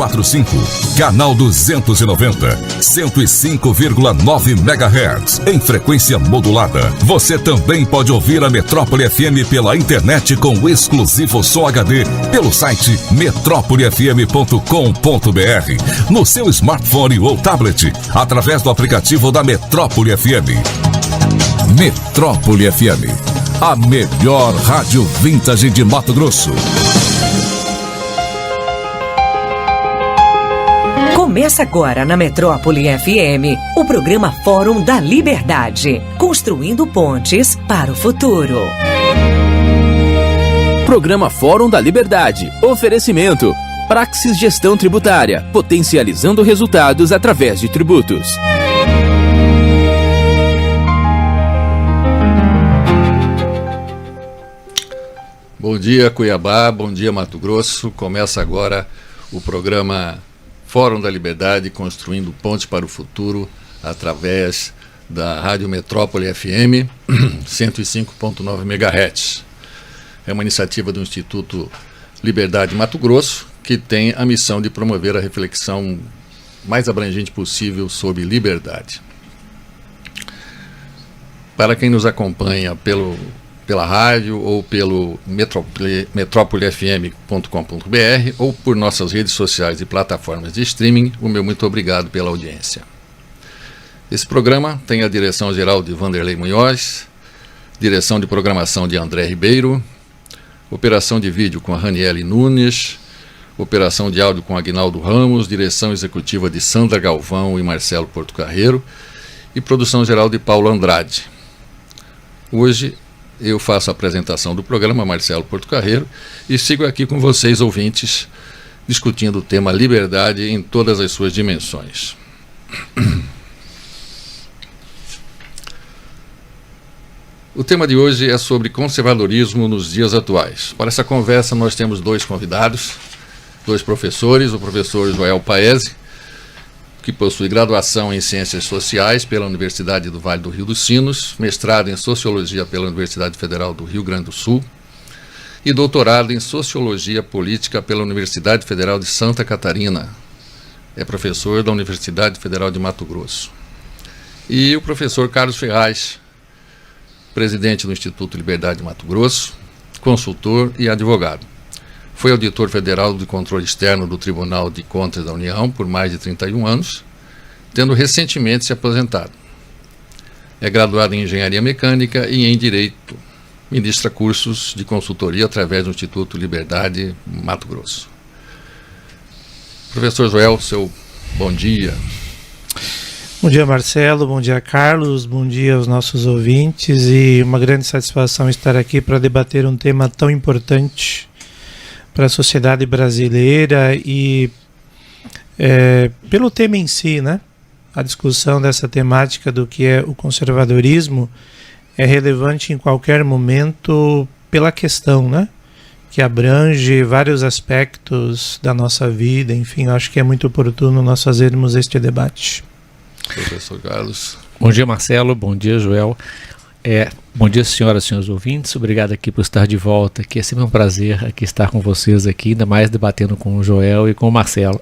245, canal 290, 105,9 MHz, em frequência modulada. Você também pode ouvir a Metrópole FM pela internet com exclusivo som HD pelo site metrópolefm.com.br, no seu smartphone ou tablet, através do aplicativo da Metrópole FM. Metrópole FM, a melhor rádio vintage de Mato Grosso. Começa agora na Metrópole FM, o programa Fórum da Liberdade, construindo pontes para o futuro. Programa Fórum da Liberdade. Oferecimento: Praxis Gestão Tributária, potencializando resultados através de tributos. Bom dia, Cuiabá, bom dia, Mato Grosso. Começa agora o programa Fórum da Liberdade, construindo pontes para o futuro, através da Rádio Metrópole FM, 105,9 MHz. É uma iniciativa do Instituto Liberdade Mato Grosso, que tem a missão de promover a reflexão mais abrangente possível sobre liberdade. Para quem nos acompanha pela rádio ou pelo metrópolefm.com.br ou por nossas redes sociais e plataformas de streaming, o meu muito obrigado pela audiência. Esse programa tem a direção geral de Vanderlei Munhoz, direção de programação de André Ribeiro, operação de vídeo com a Raniele Nunes, operação de áudio com Aguinaldo Ramos, direção executiva de Sandra Galvão e Marcelo Portocarrero e produção geral de Paulo Andrade. Hoje eu faço a apresentação do programa, Marcelo Portocarrero, e sigo aqui com vocês, ouvintes, discutindo o tema liberdade em todas as suas dimensões. O tema de hoje é sobre conservadorismo nos dias atuais. Para essa conversa nós temos dois convidados, dois professores, o professor Joel Paese, que possui graduação em Ciências Sociais pela Universidade do Vale do Rio dos Sinos, mestrado em Sociologia pela Universidade Federal do Rio Grande do Sul e doutorado em Sociologia Política pela Universidade Federal de Santa Catarina. É professor da Universidade Federal de Mato Grosso. E o professor Carlos Ferraz, presidente do Instituto Liberdade de Mato Grosso, consultor e advogado. Foi auditor federal de controle externo do Tribunal de Contas da União por mais de 31 anos, tendo recentemente se aposentado. É graduado em Engenharia Mecânica e em Direito. Ministra cursos de consultoria através do Instituto Liberdade Mato Grosso. Professor Joel, seu bom dia. Bom dia, Marcelo, bom dia, Carlos, bom dia aos nossos ouvintes e uma grande satisfação estar aqui para debater um tema tão importante para a sociedade brasileira e pelo tema em si, né? A discussão dessa temática do que é o conservadorismo é relevante em qualquer momento pela questão, né? Que abrange vários aspectos da nossa vida, enfim, acho que é muito oportuno nós fazermos este debate. Professor Carlos. Bom dia, Marcelo, bom dia, Joel. Bom dia, senhoras e senhores ouvintes, obrigado aqui por estar de volta, aqui é sempre um prazer aqui estar com vocês aqui, ainda mais debatendo com o Joel e com o Marcelo.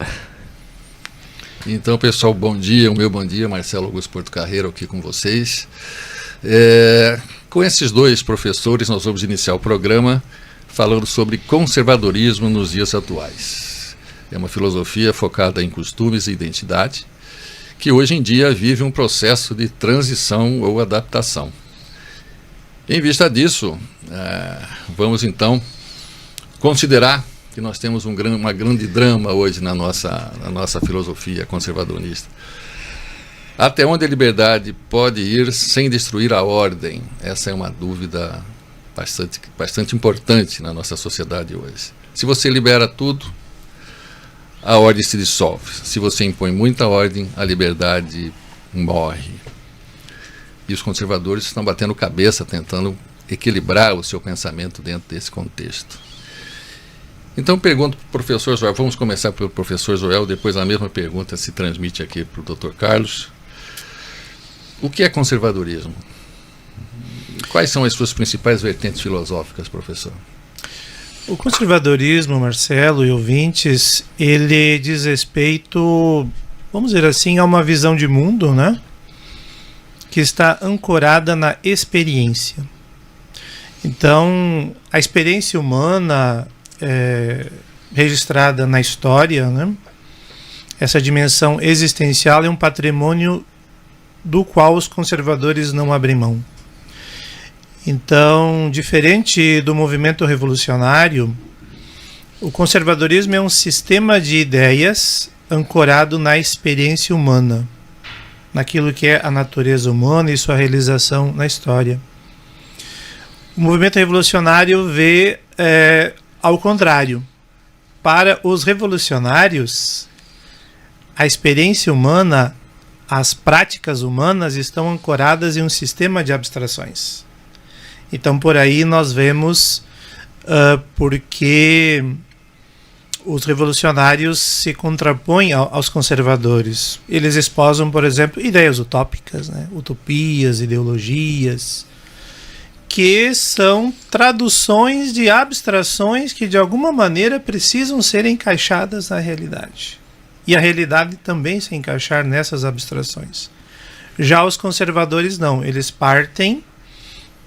Então, pessoal, bom dia, o meu bom dia, Marcelo Augusto Portocarrero aqui com vocês. Com esses dois professores nós vamos iniciar o programa falando sobre conservadorismo nos dias atuais. É uma filosofia focada em costumes e identidade, que hoje em dia vive um processo de transição ou adaptação. Em vista disso, vamos então considerar que nós temos uma grande drama hoje na nossa filosofia conservadorista. Até onde a liberdade pode ir sem destruir a ordem? Essa é uma dúvida bastante importante na nossa sociedade hoje. Se você libera tudo, a ordem se dissolve. Se você impõe muita ordem, a liberdade morre. E os conservadores estão batendo cabeça, tentando equilibrar o seu pensamento dentro desse contexto. Então pergunto para o professor Joel, vamos começar pelo professor Joel, depois a mesma pergunta se transmite aqui para o Dr. Carlos. O que é conservadorismo? Quais são as suas principais vertentes filosóficas, professor? O conservadorismo, Marcelo e ouvintes, ele diz respeito, vamos dizer assim, a uma visão de mundo, né? Que está ancorada na experiência. Então, a experiência humana registrada na história, né? Essa dimensão existencial é um patrimônio do qual os conservadores não abrem mão. Então, diferente do movimento revolucionário, o conservadorismo é um sistema de ideias ancorado na experiência humana, naquilo que é a natureza humana e sua realização na história. O movimento revolucionário vê ao contrário. Para os revolucionários, a experiência humana, as práticas humanas estão ancoradas em um sistema de abstrações. Então, por aí nós vemos porque os revolucionários se contrapõem aos conservadores. Eles esposam, por exemplo, ideias utópicas, né? Utopias, ideologias, que são traduções de abstrações que, de alguma maneira, precisam ser encaixadas na realidade. E a realidade também se encaixar nessas abstrações. Já os conservadores não, eles partem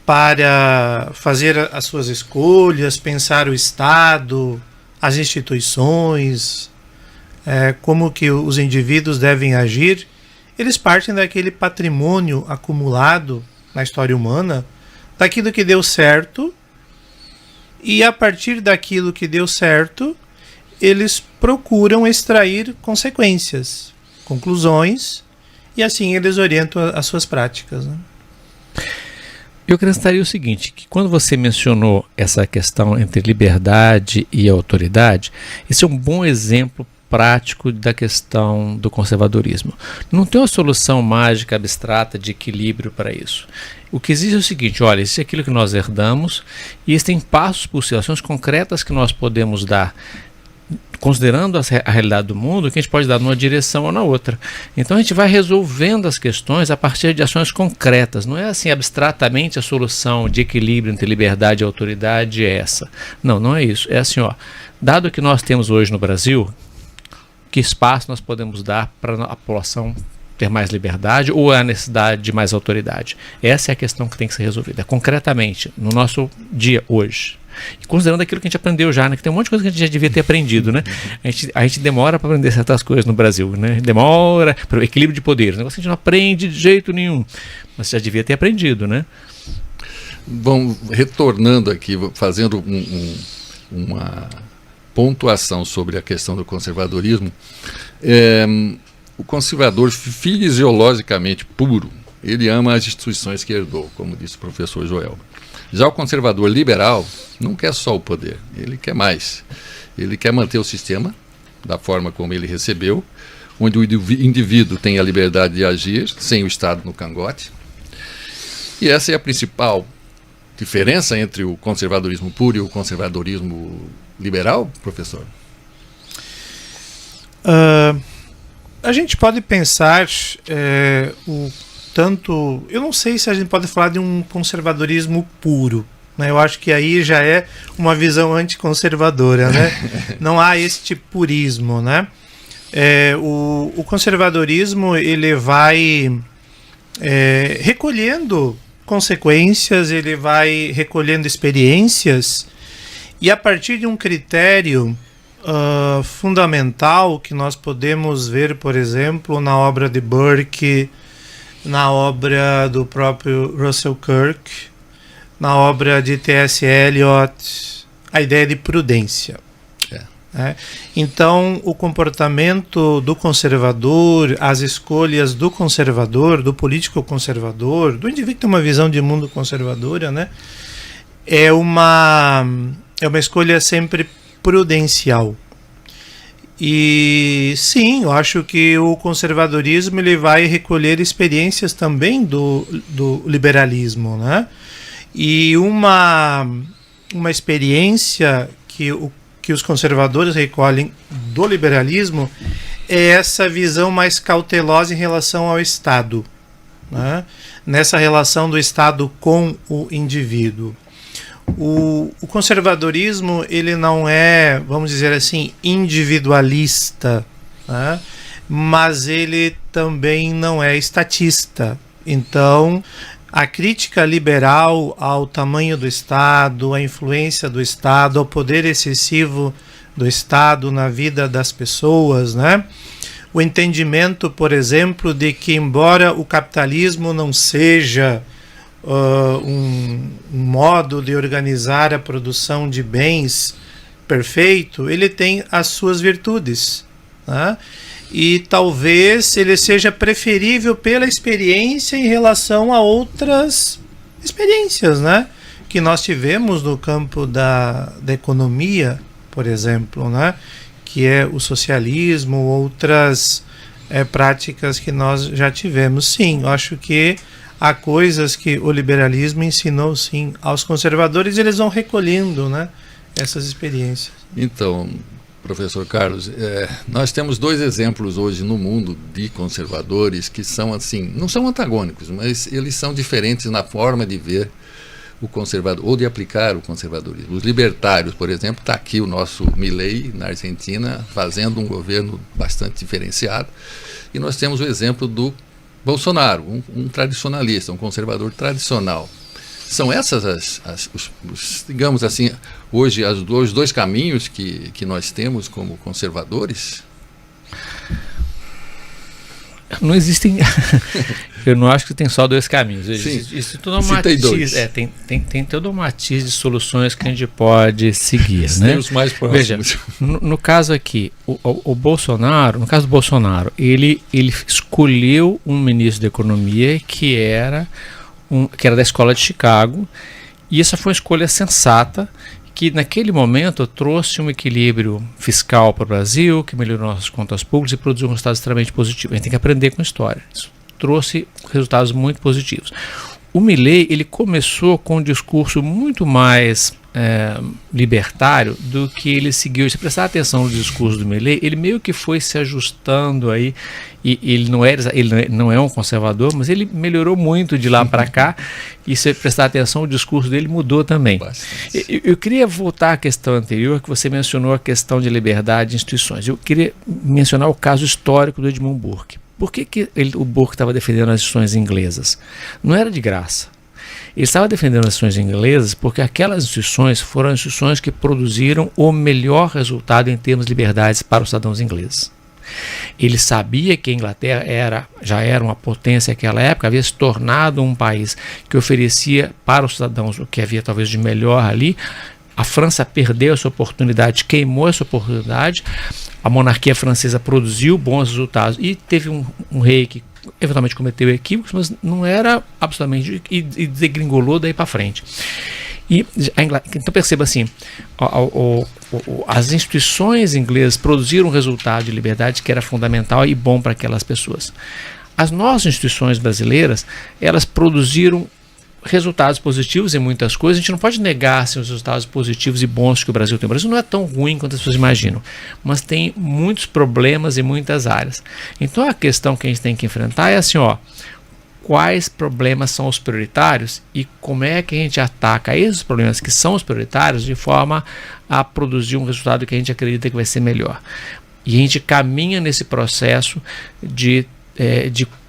para fazer as suas escolhas, pensar o Estado, as instituições, como que os indivíduos devem agir. Eles partem daquele patrimônio acumulado na história humana, daquilo que deu certo, e a partir daquilo que deu certo, eles procuram extrair consequências, conclusões, e assim eles orientam as suas práticas, né? Eu acrescentaria o seguinte, que quando você mencionou essa questão entre liberdade e autoridade, esse é um bom exemplo prático da questão do conservadorismo. Não tem uma solução mágica, abstrata, de equilíbrio para isso. O que existe é o seguinte, olha, isso é aquilo que nós herdamos e existem passos por si, ações concretas que nós podemos dar, considerando a realidade do mundo, que a gente pode dar numa direção ou na outra. Então a gente vai resolvendo as questões a partir de ações concretas. Não é assim abstratamente a solução de equilíbrio entre liberdade e autoridade é essa. Não, não é isso. É assim, dado que nós temos hoje no Brasil, que espaço nós podemos dar para a população ter mais liberdade ou a necessidade de mais autoridade? Essa é a questão que tem que ser resolvida concretamente no nosso dia hoje. E considerando aquilo que a gente aprendeu já, né? Que tem um monte de coisa que a gente já devia ter aprendido, né? A gente demora para aprender certas coisas no Brasil, né? Demora para o equilíbrio de poderes, um negócio que a gente não aprende de jeito nenhum, mas já devia ter aprendido, né? Bom, retornando aqui, fazendo uma pontuação sobre a questão do conservadorismo, o conservador fisiologicamente puro, ele ama as instituições que herdou, como disse o professor Joel. Já o conservador liberal não quer só o poder, ele quer mais. Ele quer manter o sistema da forma como ele recebeu, onde o indivíduo tem a liberdade de agir sem o Estado no cangote. E essa é a principal diferença entre o conservadorismo puro e o conservadorismo liberal, professor? A gente pode pensar eu não sei se a gente pode falar de um conservadorismo puro, né? Eu acho que aí já é uma visão anticonservadora, né? Não há este purismo, né? O conservadorismo ele vai recolhendo consequências, ele vai recolhendo experiências, e a partir de um critério fundamental que nós podemos ver, por exemplo, na obra de Burke, na obra do próprio Russell Kirk, na obra de T.S. Eliot, a ideia de prudência. Então, o comportamento do conservador, as escolhas do conservador, do político conservador, do indivíduo que tem uma visão de mundo conservadora, né, é uma escolha sempre prudencial. E sim, eu acho que o conservadorismo ele vai recolher experiências também do liberalismo, né? E uma experiência que os conservadores recolhem do liberalismo é essa visão mais cautelosa em relação ao Estado, né? Nessa relação do Estado com o indivíduo. O conservadorismo, ele não é, vamos dizer assim, individualista, né? Mas ele também não é estatista. Então, a crítica liberal ao tamanho do Estado, à influência do Estado, ao poder excessivo do Estado na vida das pessoas, né? O entendimento, por exemplo, de que, embora o capitalismo não seja um modo de organizar a produção de bens perfeito, ele tem as suas virtudes, né? E talvez ele seja preferível pela experiência em relação a outras experiências, né? Que nós tivemos no campo da economia, por exemplo, né? Que é o socialismo, outras práticas que nós já tivemos. Sim, eu acho que há coisas que o liberalismo ensinou, sim, aos conservadores, e eles vão recolhendo, né, essas experiências. Então, professor Carlos, nós temos 2 exemplos hoje no mundo de conservadores que são assim, não são antagônicos, mas eles são diferentes na forma de ver o conservador, ou de aplicar o conservadorismo. Os libertários, por exemplo, está aqui o nosso Milei, na Argentina, fazendo um governo bastante diferenciado, e nós temos o exemplo do Bolsonaro, um tradicionalista, um conservador tradicional. São essas digamos assim, hoje os 2 caminhos que nós temos como conservadores? Não existem. Eu não acho que tem só 2 caminhos. Isso tudo é um matiz. Tem todo um matiz de soluções que a gente pode seguir, né? Tem os mais próximos. Veja, no caso aqui, o Bolsonaro, no caso do Bolsonaro, ele escolheu um ministro da Economia que era da escola de Chicago, e essa foi uma escolha sensata, que naquele momento trouxe um equilíbrio fiscal para o Brasil, que melhorou nossas contas públicas e produziu um resultado extremamente positivo. A gente tem que aprender com a história. Isso trouxe resultados muito positivos. O Milei, ele começou com um discurso muito mais libertário do que ele seguiu. Se prestar atenção no discurso do Milei, ele meio que foi se ajustando aí, e ele não é um conservador, mas ele melhorou muito de lá para cá, e se prestar atenção, o discurso dele mudou também. Eu queria voltar à questão anterior, que você mencionou a questão de liberdade de instituições. Eu queria mencionar o caso histórico do Edmund Burke. Por que o Burke estava defendendo as instituições inglesas? Não era de graça. Ele estava defendendo as instituições inglesas porque aquelas instituições foram instituições que produziram o melhor resultado em termos de liberdades para os cidadãos ingleses. Ele sabia que a Inglaterra já era uma potência naquela época, havia se tornado um país que oferecia para os cidadãos o que havia talvez de melhor ali. A França perdeu essa oportunidade, queimou essa oportunidade. A monarquia francesa produziu bons resultados e teve um rei que eventualmente cometeu equívocos, mas não era absolutamente, e degringolou daí para frente. E então perceba assim, as instituições inglesas produziram um resultado de liberdade que era fundamental e bom para aquelas pessoas. As nossas instituições brasileiras, elas produziram resultados positivos em muitas coisas. A gente não pode negar assim, os resultados positivos e bons que o Brasil tem. O Brasil não é tão ruim quanto as pessoas imaginam, mas tem muitos problemas em muitas áreas. Então a questão que a gente tem que enfrentar é assim, quais problemas são os prioritários e como é que a gente ataca esses problemas que são os prioritários de forma a produzir um resultado que a gente acredita que vai ser melhor. E a gente caminha nesse processo de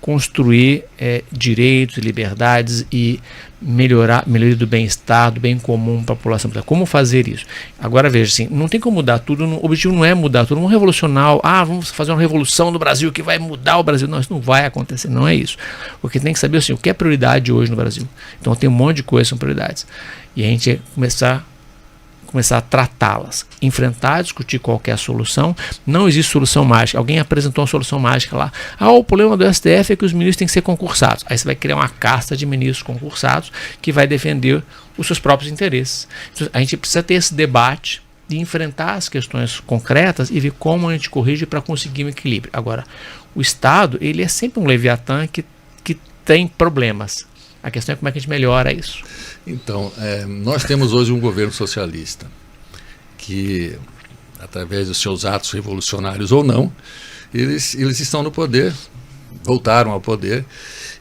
construir direitos e liberdades e melhoria do bem-estar, do bem comum para a população. Como fazer isso? Agora veja, assim, não tem como mudar tudo, o objetivo não é mudar tudo, não é revolucionar, vamos fazer uma revolução no Brasil que vai mudar o Brasil. Não, isso não vai acontecer, não é isso. Porque tem que saber assim, o que é prioridade hoje no Brasil. Então tem um monte de coisas que são prioridades. E a gente começar a tratá-las, enfrentar, discutir qualquer solução. Não existe solução mágica. Alguém apresentou uma solução mágica lá. O problema do STF é que os ministros têm que ser concursados. Aí você vai criar uma casta de ministros concursados que vai defender os seus próprios interesses. Então, a gente precisa ter esse debate de enfrentar as questões concretas e ver como a gente corrige para conseguir um equilíbrio. Agora, o Estado, ele é sempre um leviatã que tem problemas. A questão é como é que a gente melhora isso. Então, nós temos hoje um governo socialista que, através dos seus atos revolucionários ou não, eles estão no poder, voltaram ao poder,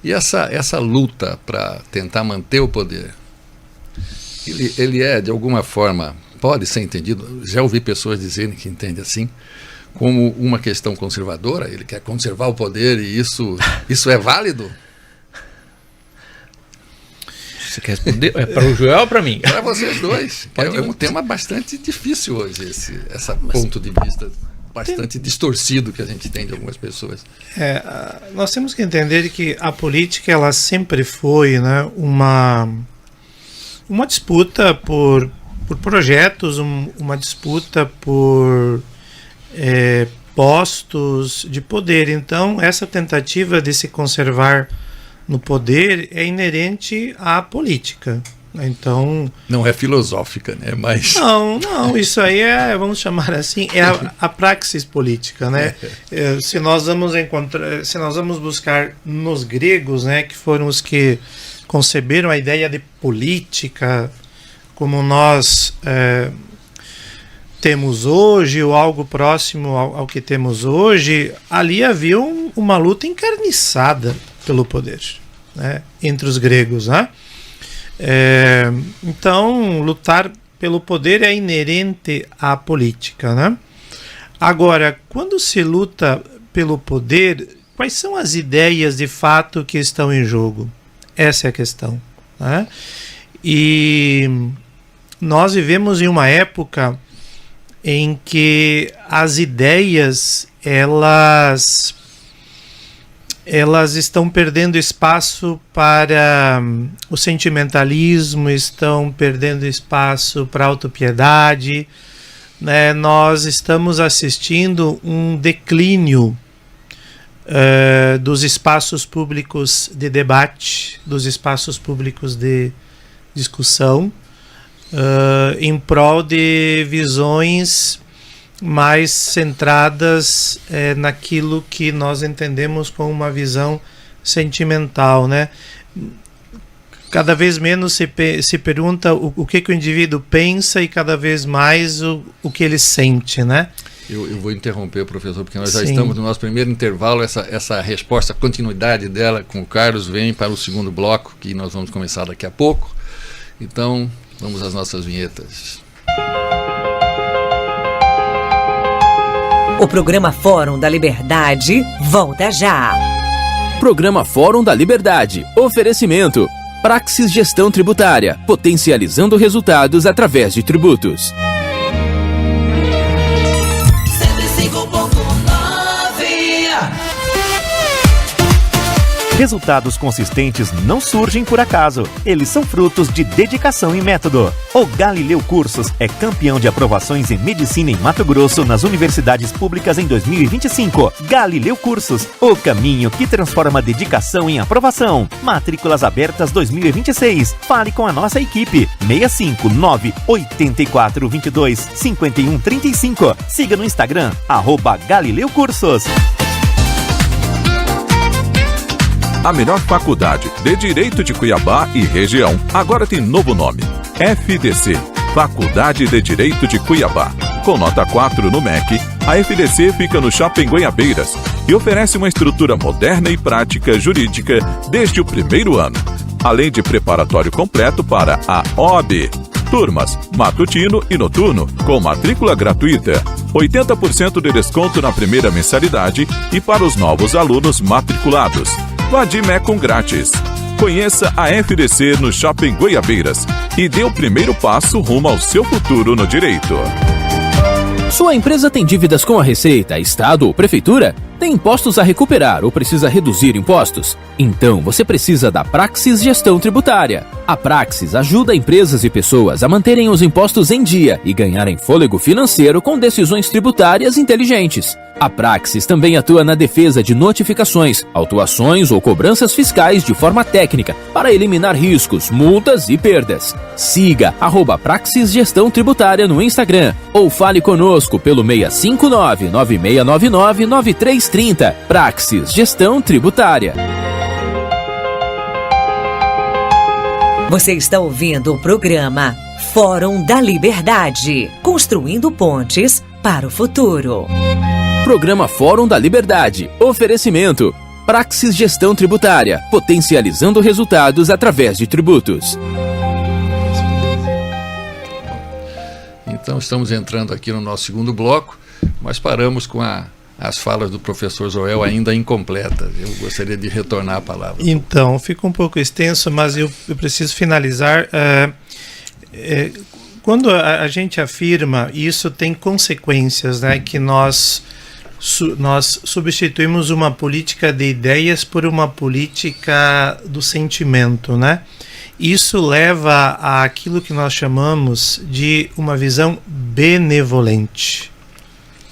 e essa luta para tentar manter o poder, ele é, de alguma forma, pode ser entendido, já ouvi pessoas dizerem que entendem assim, como uma questão conservadora, ele quer conservar o poder e isso é válido? Você quer responder? É para o Joel ou para mim? Para vocês dois. É um tema bastante difícil hoje, esse ponto de vista bastante distorcido que a gente tem de algumas pessoas. Nós temos que entender que a política ela sempre foi, né, uma disputa por projetos, uma disputa por postos de poder. Então, essa tentativa de se conservar no poder é inerente à política. Então, não é filosófica, né? Mas não, isso aí vamos chamar assim, a praxis política, né? Se nós vamos buscar nos gregos, né, que foram os que conceberam a ideia de política como nós temos hoje, ou algo próximo ao que temos hoje, ali havia uma luta encarniçada pelo poder, né, entre os gregos, né? Então, lutar pelo poder é inerente à política, né? Agora, quando se luta pelo poder, quais são as ideias de fato que estão em jogo? Essa é a questão, né? E nós vivemos em uma época em que as ideias elas estão perdendo espaço para o sentimentalismo, estão perdendo espaço para a autopiedade, né? Nós estamos assistindo um declínio dos espaços públicos de debate, dos espaços públicos de discussão, em prol de visões mais centradas naquilo que nós entendemos como uma visão sentimental, né? Cada vez menos se pergunta o que o indivíduo pensa e cada vez mais o que ele sente, né? Eu vou interromper, professor, porque nós já estamos no nosso primeiro intervalo. Essa resposta, a continuidade dela com o Carlos vem para o segundo bloco, que nós vamos começar daqui a pouco. Então, vamos às nossas vinhetas. O programa Fórum da Liberdade volta já. Programa Fórum da Liberdade. Oferecimento. Praxis Gestão Tributária. Potencializando resultados através de tributos. Resultados consistentes não surgem por acaso. Eles são frutos de dedicação e método. O Galileu Cursos é campeão de aprovações em medicina em Mato Grosso nas universidades públicas em 2025. Galileu Cursos, o caminho que transforma dedicação em aprovação. Matrículas abertas 2026. Fale com a nossa equipe. 659-8422-5135. Siga no Instagram, @Galileu Cursos. A melhor faculdade de Direito de Cuiabá e região agora tem novo nome: FDC, Faculdade de Direito de Cuiabá. Com nota 4 no MEC, a FDC fica no Shopping Goiabeiras e oferece uma estrutura moderna e prática jurídica desde o primeiro ano, além de preparatório completo para a OAB. Turmas matutino e noturno com matrícula gratuita, 80% de desconto na primeira mensalidade e para os novos alunos matriculados. Vadimecum grátis. Conheça a FDC no Shopping Goiabeiras e dê o primeiro passo rumo ao seu futuro no direito. Sua empresa tem dívidas com a Receita, Estado ou Prefeitura? Tem impostos a recuperar ou precisa reduzir impostos? Então você precisa da Praxis Gestão Tributária. A Praxis ajuda empresas e pessoas a manterem os impostos em dia e ganharem fôlego financeiro com decisões tributárias inteligentes. A Praxis também atua na defesa de notificações, autuações ou cobranças fiscais de forma técnica para eliminar riscos, multas e perdas. Siga @Praxis Gestão Tributária no Instagram ou fale conosco pelo 659-9699-9330. Praxis Gestão Tributária. Você está ouvindo o programa Fórum da Liberdade, construindo pontes para o futuro. Programa Fórum da Liberdade. Oferecimento. Praxis Gestão Tributária. Potencializando resultados através de tributos. Então estamos entrando aqui no nosso segundo bloco, mas paramos com as falas do professor Joel ainda incompletas. Eu gostaria de retornar a palavra. Então, fica um pouco extenso, mas eu preciso finalizar. Quando a gente afirma, isso tem consequências, né, que nós substituímos uma política de ideias por uma política do sentimento, né? Isso leva àquilo que nós chamamos de uma visão benevolente.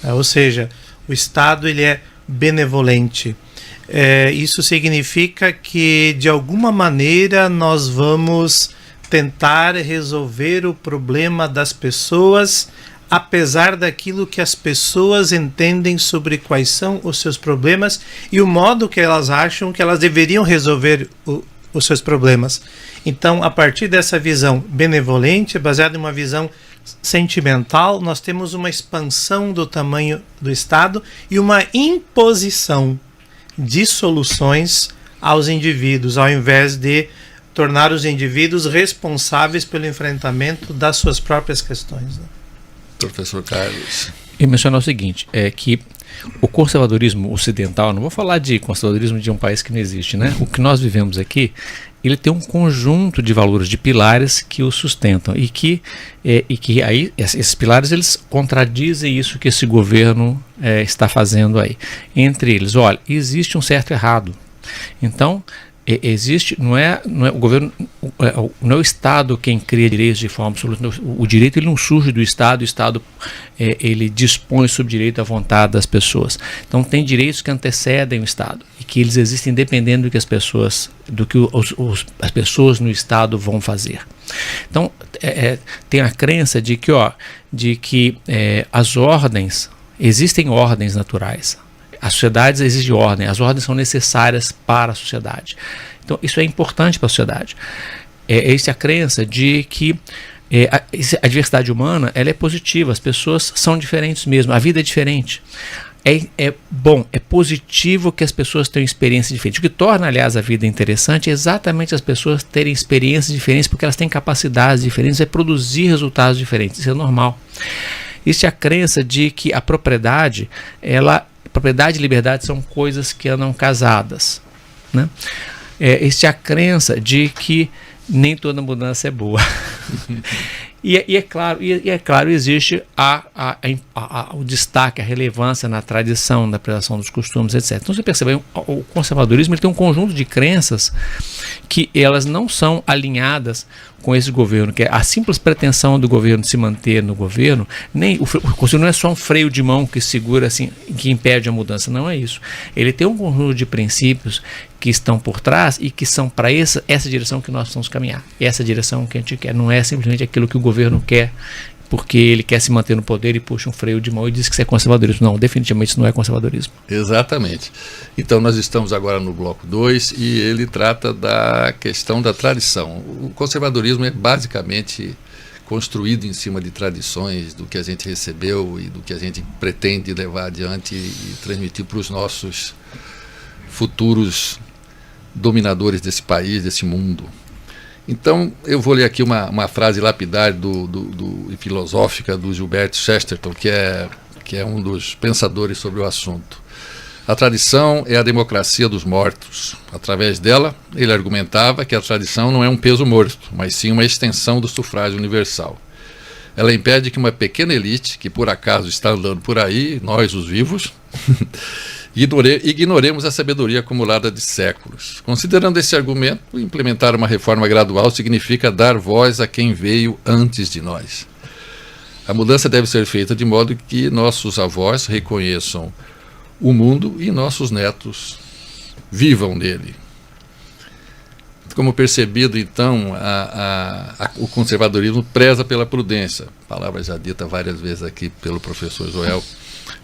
Ou seja, o Estado ele é benevolente. Isso significa que, de alguma maneira, nós vamos tentar resolver o problema das pessoas, apesar daquilo que as pessoas entendem sobre quais são os seus problemas e o modo que elas acham que elas deveriam resolver os seus problemas. Então, a partir dessa visão benevolente, baseada em uma visão sentimental, nós temos uma expansão do tamanho do Estado e uma imposição de soluções aos indivíduos, ao invés de tornar os indivíduos responsáveis pelo enfrentamento das suas próprias questões. Professor Carlos. E mencionar o seguinte, que o conservadorismo ocidental, não vou falar de conservadorismo de um país que não existe, né? O que nós vivemos aqui, ele tem um conjunto de valores, de pilares que o sustentam e que aí esses pilares eles contradizem isso que esse governo está fazendo aí. Entre eles, olha, existe um certo e errado. Então, existe, não é o governo, não é o Estado quem cria direitos de forma absoluta. O direito ele não surge do Estado, o Estado ele dispõe sobre o direito à vontade das pessoas. Então tem direitos que antecedem o Estado e que eles existem dependendo do que as pessoas no Estado vão fazer. Então tem a crença de que as ordens, existem ordens naturais. As sociedades exigem ordem, as ordens são necessárias para a sociedade. Então, isso é importante para a sociedade. Essa é a crença de que a diversidade humana ela é positiva, as pessoas são diferentes mesmo, a vida é diferente. É bom, é positivo que as pessoas tenham experiências diferentes. O que torna, aliás, a vida interessante é exatamente as pessoas terem experiências diferentes, porque elas têm capacidades diferentes, produzir resultados diferentes. Isso é normal. Isso é a crença de que a propriedade e liberdade são coisas que andam casadas, né? Essa é a crença de que nem toda mudança é boa. E é claro, existe o destaque, a relevância na tradição, na preservação dos costumes, etc. Então você percebe, o conservadorismo ele tem um conjunto de crenças que elas não são alinhadas com esse governo, que é a simples pretensão do governo de se manter no governo. Nem o conselho não é só um freio de mão que segura assim, que impede a mudança, não é isso. Ele tem um conjunto de princípios que estão por trás e que são para essa direção que nós precisamos caminhar. Essa direção que a gente quer, não é simplesmente aquilo que o governo quer, porque ele quer se manter no poder e puxa um freio de mão e diz que isso é conservadorismo. Não, definitivamente isso não é conservadorismo. Exatamente. Então nós estamos agora no bloco 2 e ele trata da questão da tradição. O conservadorismo é basicamente construído em cima de tradições, do que a gente recebeu e do que a gente pretende levar adiante e transmitir para os nossos futuros dominadores desse país, desse mundo. Então, eu vou ler aqui uma frase lapidar e filosófica do Gilbert Chesterton, que é um dos pensadores sobre o assunto. A tradição é a democracia dos mortos. Através dela, ele argumentava que a tradição não é um peso morto, mas sim uma extensão do sufrágio universal. Ela impede que uma pequena elite, que por acaso está andando por aí, nós os vivos, ignoremos a sabedoria acumulada de séculos. Considerando esse argumento, implementar uma reforma gradual significa dar voz a quem veio antes de nós. A mudança deve ser feita de modo que nossos avós reconheçam o mundo e nossos netos vivam nele. Como percebido, então, o conservadorismo preza pela prudência, palavra já dita várias vezes aqui pelo professor Joel.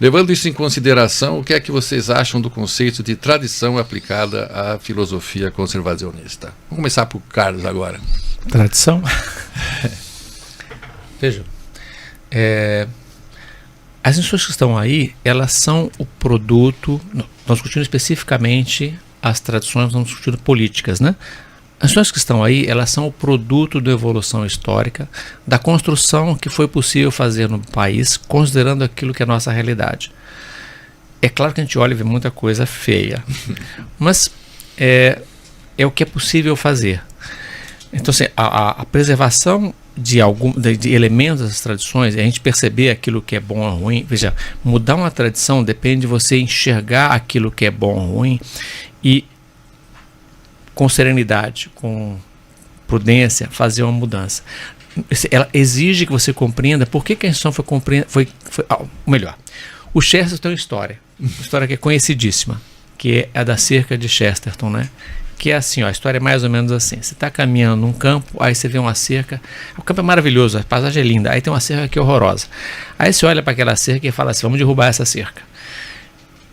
Levando isso em consideração, o que é que vocês acham do conceito de tradição aplicada à filosofia conservacionista? Vamos começar por Carlos agora. Tradição? Veja, as instituições que estão aí, elas são o produto, nós discutimos especificamente as tradições, nós estamos discutindo políticas, né? As instituições que estão aí, elas são o produto da evolução histórica, da construção que foi possível fazer no país, considerando aquilo que é a nossa realidade. É claro que a gente olha e vê muita coisa feia, mas é o que é possível fazer. Então, assim, a preservação de elementos das tradições, a gente perceber aquilo que é bom ou ruim. Veja, mudar uma tradição depende de você enxergar aquilo que é bom ou ruim e, com serenidade, com prudência, fazer uma mudança. Ela exige que você compreenda por que a instituição melhor. O Chesterton tem uma história que é conhecidíssima, que é a da cerca de Chesterton, né? Que é assim, ó, a história é mais ou menos assim. Você está caminhando num campo, aí você vê uma cerca. O campo é maravilhoso, a paisagem é linda. Aí tem uma cerca que é horrorosa. Aí você olha para aquela cerca e fala assim, vamos derrubar essa cerca.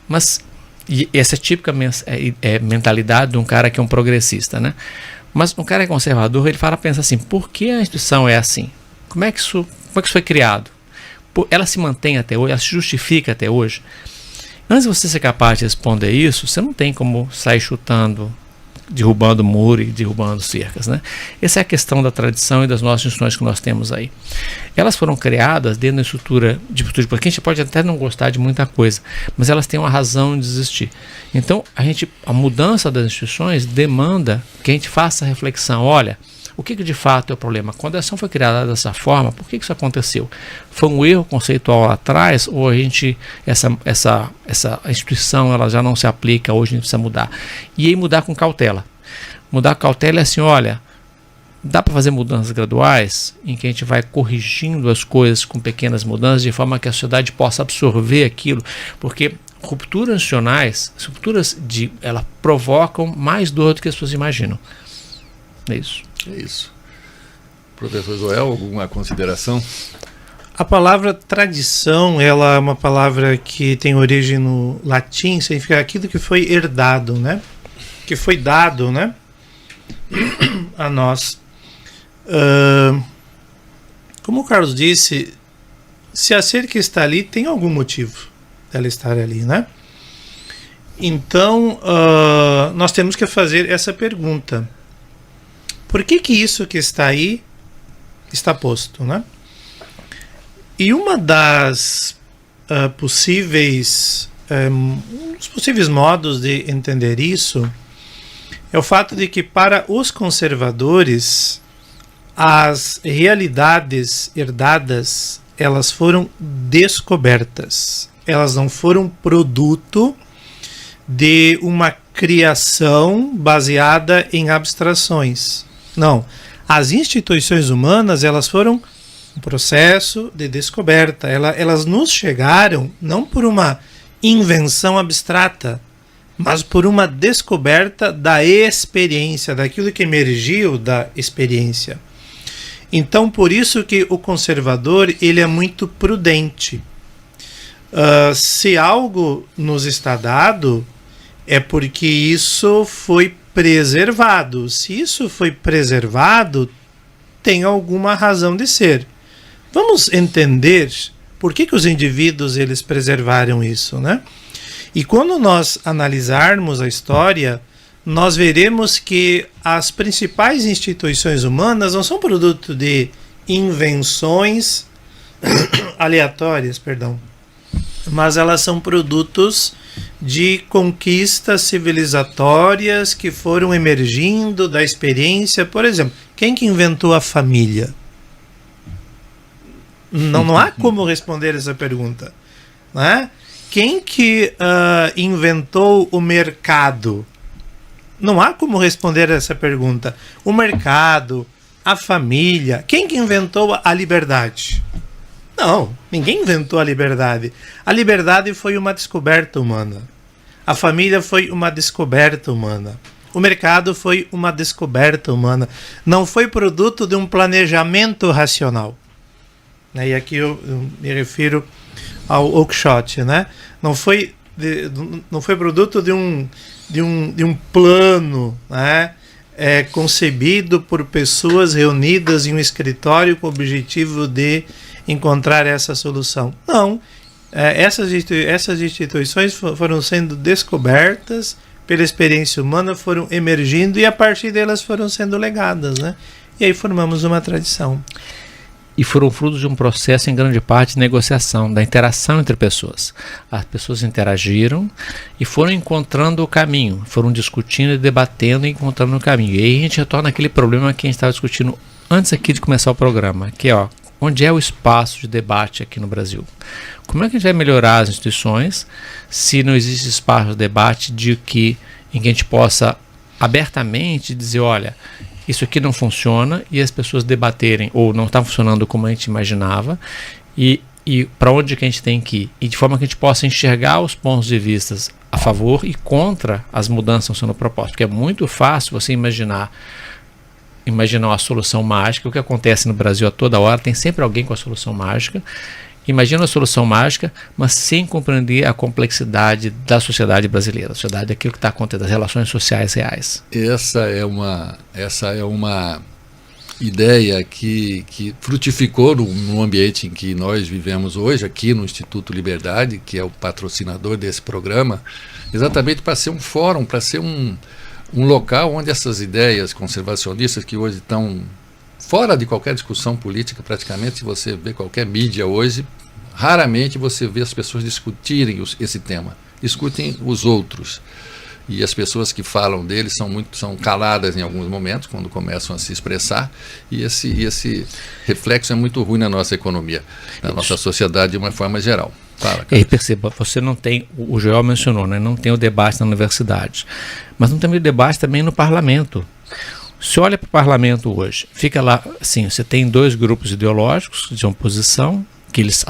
Mas, e essa é a típica mentalidade de um cara que é um progressista, né? Mas um cara que é conservador, ele pensa assim, por que a instituição é assim? Como é que isso foi criado? Ela se mantém até hoje, ela se justifica até hoje. Antes de você ser capaz de responder isso, você não tem como sair chutando, derrubando muro e derrubando cercas, né? Essa é a questão da tradição e das nossas instituições que nós temos aí. Elas foram criadas dentro da estrutura porque a gente pode até não gostar de muita coisa, mas elas têm uma razão de existir. Então, a mudança das instituições demanda que a gente faça a reflexão, olha, o que de fato é o problema? Quando a ação foi criada dessa forma, por que isso aconteceu? Foi um erro conceitual lá atrás ou essa instituição ela já não se aplica, hoje a gente precisa mudar? E aí mudar com cautela. Mudar com cautela é assim, olha, dá para fazer mudanças graduais em que a gente vai corrigindo as coisas com pequenas mudanças de forma que a sociedade possa absorver aquilo, porque rupturas institucionais, elas provocam mais dor do que as pessoas imaginam. É isso. É isso. Professor Joel, alguma consideração? A palavra tradição, ela é uma palavra que tem origem no latim, significa aquilo que foi herdado, né? Que foi dado, né? A nós. Como o Carlos disse, se a cerca está ali, tem algum motivo dela estar ali, né? Então, nós temos que fazer essa pergunta. Por que isso que está aí está posto, né? E uma das possíveis modos de entender isso é o fato de que para os conservadores as realidades herdadas elas foram descobertas, elas não foram produto de uma criação baseada em abstrações. Não, as instituições humanas elas foram um processo de descoberta. Elas nos chegaram não por uma invenção abstrata, mas por uma descoberta da experiência, daquilo que emergiu da experiência. Então, por isso que o conservador ele é muito prudente. Se algo nos está dado, é porque isso foi preservado. Se isso foi preservado, tem alguma razão de ser. Vamos entender por que os indivíduos eles preservaram isso, né? E quando nós analisarmos a história, nós veremos que as principais instituições humanas não são produto de invenções aleatórias, mas elas são produtos de conquistas civilizatórias que foram emergindo da experiência. Por exemplo, quem que inventou a família? Não há como responder essa pergunta, né? Quem que inventou o mercado? Não há como responder essa pergunta. O mercado, a família. Quem que inventou a liberdade? Não, ninguém inventou a liberdade. A liberdade foi uma descoberta humana. A família foi uma descoberta humana. O mercado foi uma descoberta humana. Não foi produto de um planejamento racional. E aqui eu me refiro ao Oakeshott, né? Não foi produto de um plano, né? Concebido por pessoas reunidas em um escritório com o objetivo de encontrar essa solução. Não. Essas instituições foram sendo descobertas pela experiência humana, foram emergindo e a partir delas foram sendo legadas, né? E aí formamos uma tradição. E foram frutos de um processo, em grande parte, de negociação, da interação entre pessoas. As pessoas interagiram e foram encontrando o caminho, foram discutindo e debatendo e encontrando o caminho. E aí a gente retorna àquele problema que a gente estava discutindo antes aqui de começar o programa, que é, onde é o espaço de debate aqui no Brasil? Como é que a gente vai melhorar as instituições se não existe espaço de debate em que a gente possa abertamente dizer, olha, isso aqui não funciona, e as pessoas debaterem, ou não está funcionando como a gente imaginava, e para onde que a gente tem que ir, e de forma que a gente possa enxergar os pontos de vista a favor e contra as mudanças que estão sendo propostas, porque é muito fácil você imaginar uma solução mágica. O que acontece no Brasil a toda hora, tem sempre alguém com a solução mágica. Imagina a solução mágica, mas sem compreender a complexidade da sociedade brasileira, a sociedade, aquilo que está acontecendo, das relações sociais reais. Essa é uma ideia que frutificou no ambiente em que nós vivemos hoje, aqui no Instituto Liberdade, que é o patrocinador desse programa, exatamente para ser um fórum, para ser um local onde essas ideias conservacionistas que hoje estão fora de qualquer discussão política, praticamente, se você vê qualquer mídia hoje, raramente você vê as pessoas discutirem esse tema. Discutem os outros. E as pessoas que falam deles são caladas em alguns momentos, quando começam a se expressar, e esse reflexo é muito ruim na nossa economia, na nossa sociedade de uma forma geral. Fala, e aí perceba, você não tem, o Joel mencionou, né, não tem o debate na universidade, mas não tem o debate também no parlamento. Se olha para o parlamento hoje, fica lá, assim, você tem dois grupos ideológicos de oposição, que eles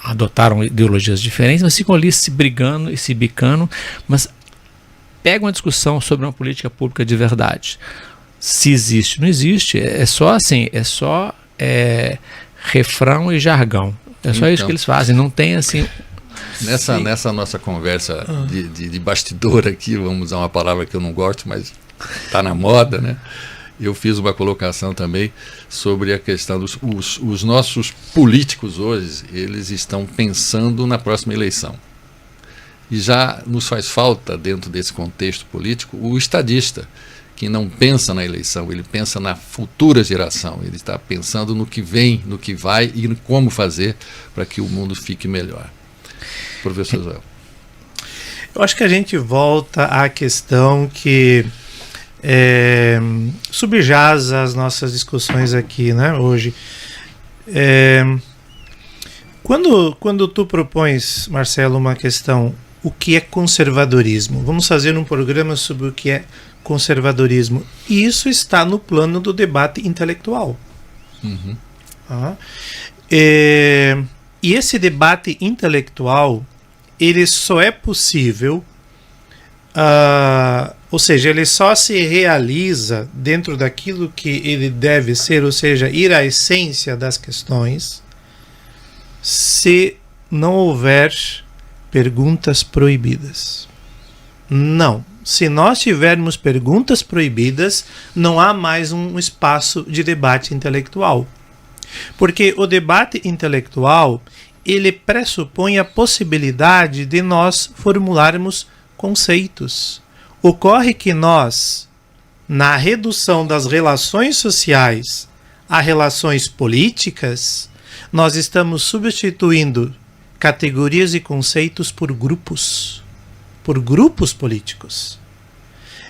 adotaram ideologias diferentes, mas ficam ali se brigando e se bicando, mas pega uma discussão sobre uma política pública de verdade. Se existe, não existe, é só assim, refrão e jargão. É só isso que eles fazem, não tem assim... Nessa nossa conversa de bastidor aqui, vamos usar uma palavra que eu não gosto, mas está na moda, né? Eu fiz uma colocação também sobre a questão os nossos políticos hoje, eles estão pensando na próxima eleição. E já nos faz falta, dentro desse contexto político, o estadista, que não pensa na eleição, ele pensa na futura geração, ele está pensando no que vem, no que vai e no como fazer para que o mundo fique melhor. Professor Joel. Eu acho que a gente volta à questão que subjaz as nossas discussões aqui, né, hoje. Quando tu propões, Marcelo, uma questão, o que é conservadorismo? Vamos fazer um programa sobre o que é conservadorismo. E isso está no plano do debate intelectual. Uhum. E esse debate intelectual, ele só é possível, ou seja, ele só se realiza dentro daquilo que ele deve ser, ou seja, ir à essência das questões, se não houver perguntas proibidas. Não. Se nós tivermos perguntas proibidas, não há mais um espaço de debate intelectual. Porque o debate intelectual, ele pressupõe a possibilidade de nós formularmos conceitos. Ocorre que nós, na redução das relações sociais a relações políticas, nós estamos substituindo categorias e conceitos por grupos políticos.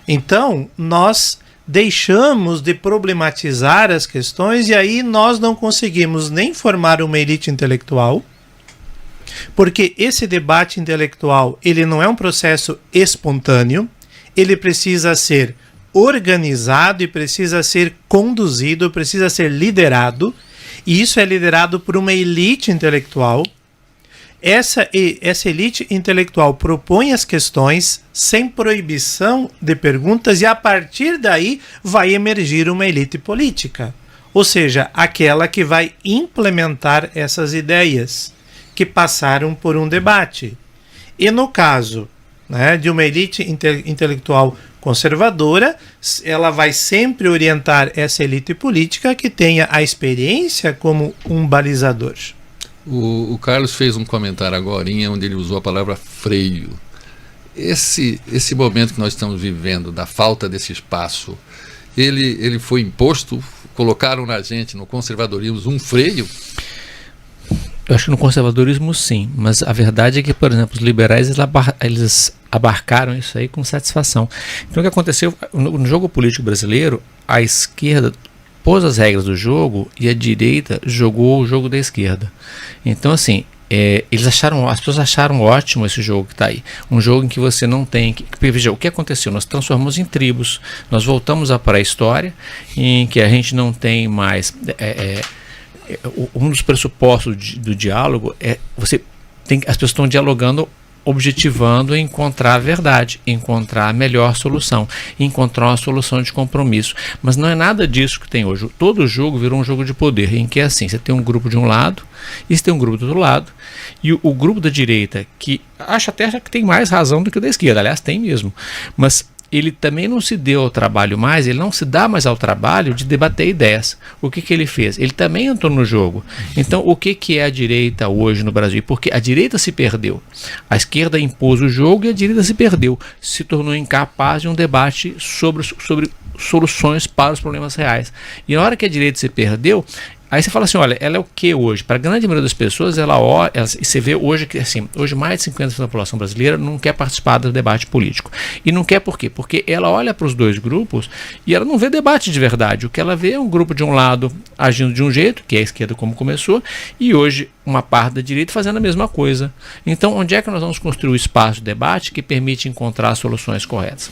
Então, nós deixamos de problematizar as questões e aí nós não conseguimos nem formar uma elite intelectual, porque esse debate intelectual, ele não é um processo espontâneo, ele precisa ser organizado e precisa ser conduzido, precisa ser liderado, e isso é liderado por uma elite intelectual. Essa elite intelectual propõe as questões sem proibição de perguntas e a partir daí vai emergir uma elite política, ou seja, aquela que vai implementar essas ideias que passaram por um debate. E no caso, né, de uma elite intelectual conservadora, ela vai sempre orientar essa elite política que tenha a experiência como um balizador. O Carlos fez um comentário agorinha onde ele usou a palavra freio. esse momento que nós estamos vivendo, da falta desse espaço, ele foi imposto? Colocaram na gente, no conservadorismo, um freio? Eu acho que no conservadorismo sim, mas a verdade é que, por exemplo, os liberais eles abarcaram isso aí com satisfação. Então o que aconteceu no jogo político brasileiro, a esquerda pôs as regras do jogo e a direita jogou o jogo da esquerda. Então assim, as pessoas acharam ótimo esse jogo que está aí. Um jogo em que você não tem veja, o que aconteceu? Nós transformamos em tribos, nós voltamos à pré-história, em que a gente não tem mais... um dos pressupostos do diálogo é as pessoas estão dialogando, objetivando encontrar a verdade, encontrar a melhor solução, encontrar uma solução de compromisso. Mas não é nada disso que tem hoje. Todo jogo virou um jogo de poder, em que é assim, você tem um grupo de um lado e você tem um grupo do outro lado, e o grupo da direita, que acha que tem mais razão do que o da esquerda, aliás, tem mesmo, mas ele também não se deu ao trabalho mais, ele não se dá mais ao trabalho de debater ideias. O que ele fez? Ele também entrou no jogo. Então, o que é a direita hoje no Brasil? Porque a direita se perdeu. A esquerda impôs o jogo e a direita se perdeu. Se tornou incapaz de um debate sobre soluções para os problemas reais. E na hora que a direita se perdeu, aí você fala assim, olha, ela é o que hoje? Para a grande maioria das pessoas, e você vê hoje que assim, hoje mais de 50% da população brasileira não quer participar do debate político. E não quer por quê? Porque ela olha para os dois grupos e ela não vê debate de verdade. O que ela vê é um grupo de um lado agindo de um jeito, que é a esquerda como começou, e hoje uma parte da direita fazendo a mesma coisa. Então, onde é que nós vamos construir o espaço de debate que permite encontrar soluções corretas?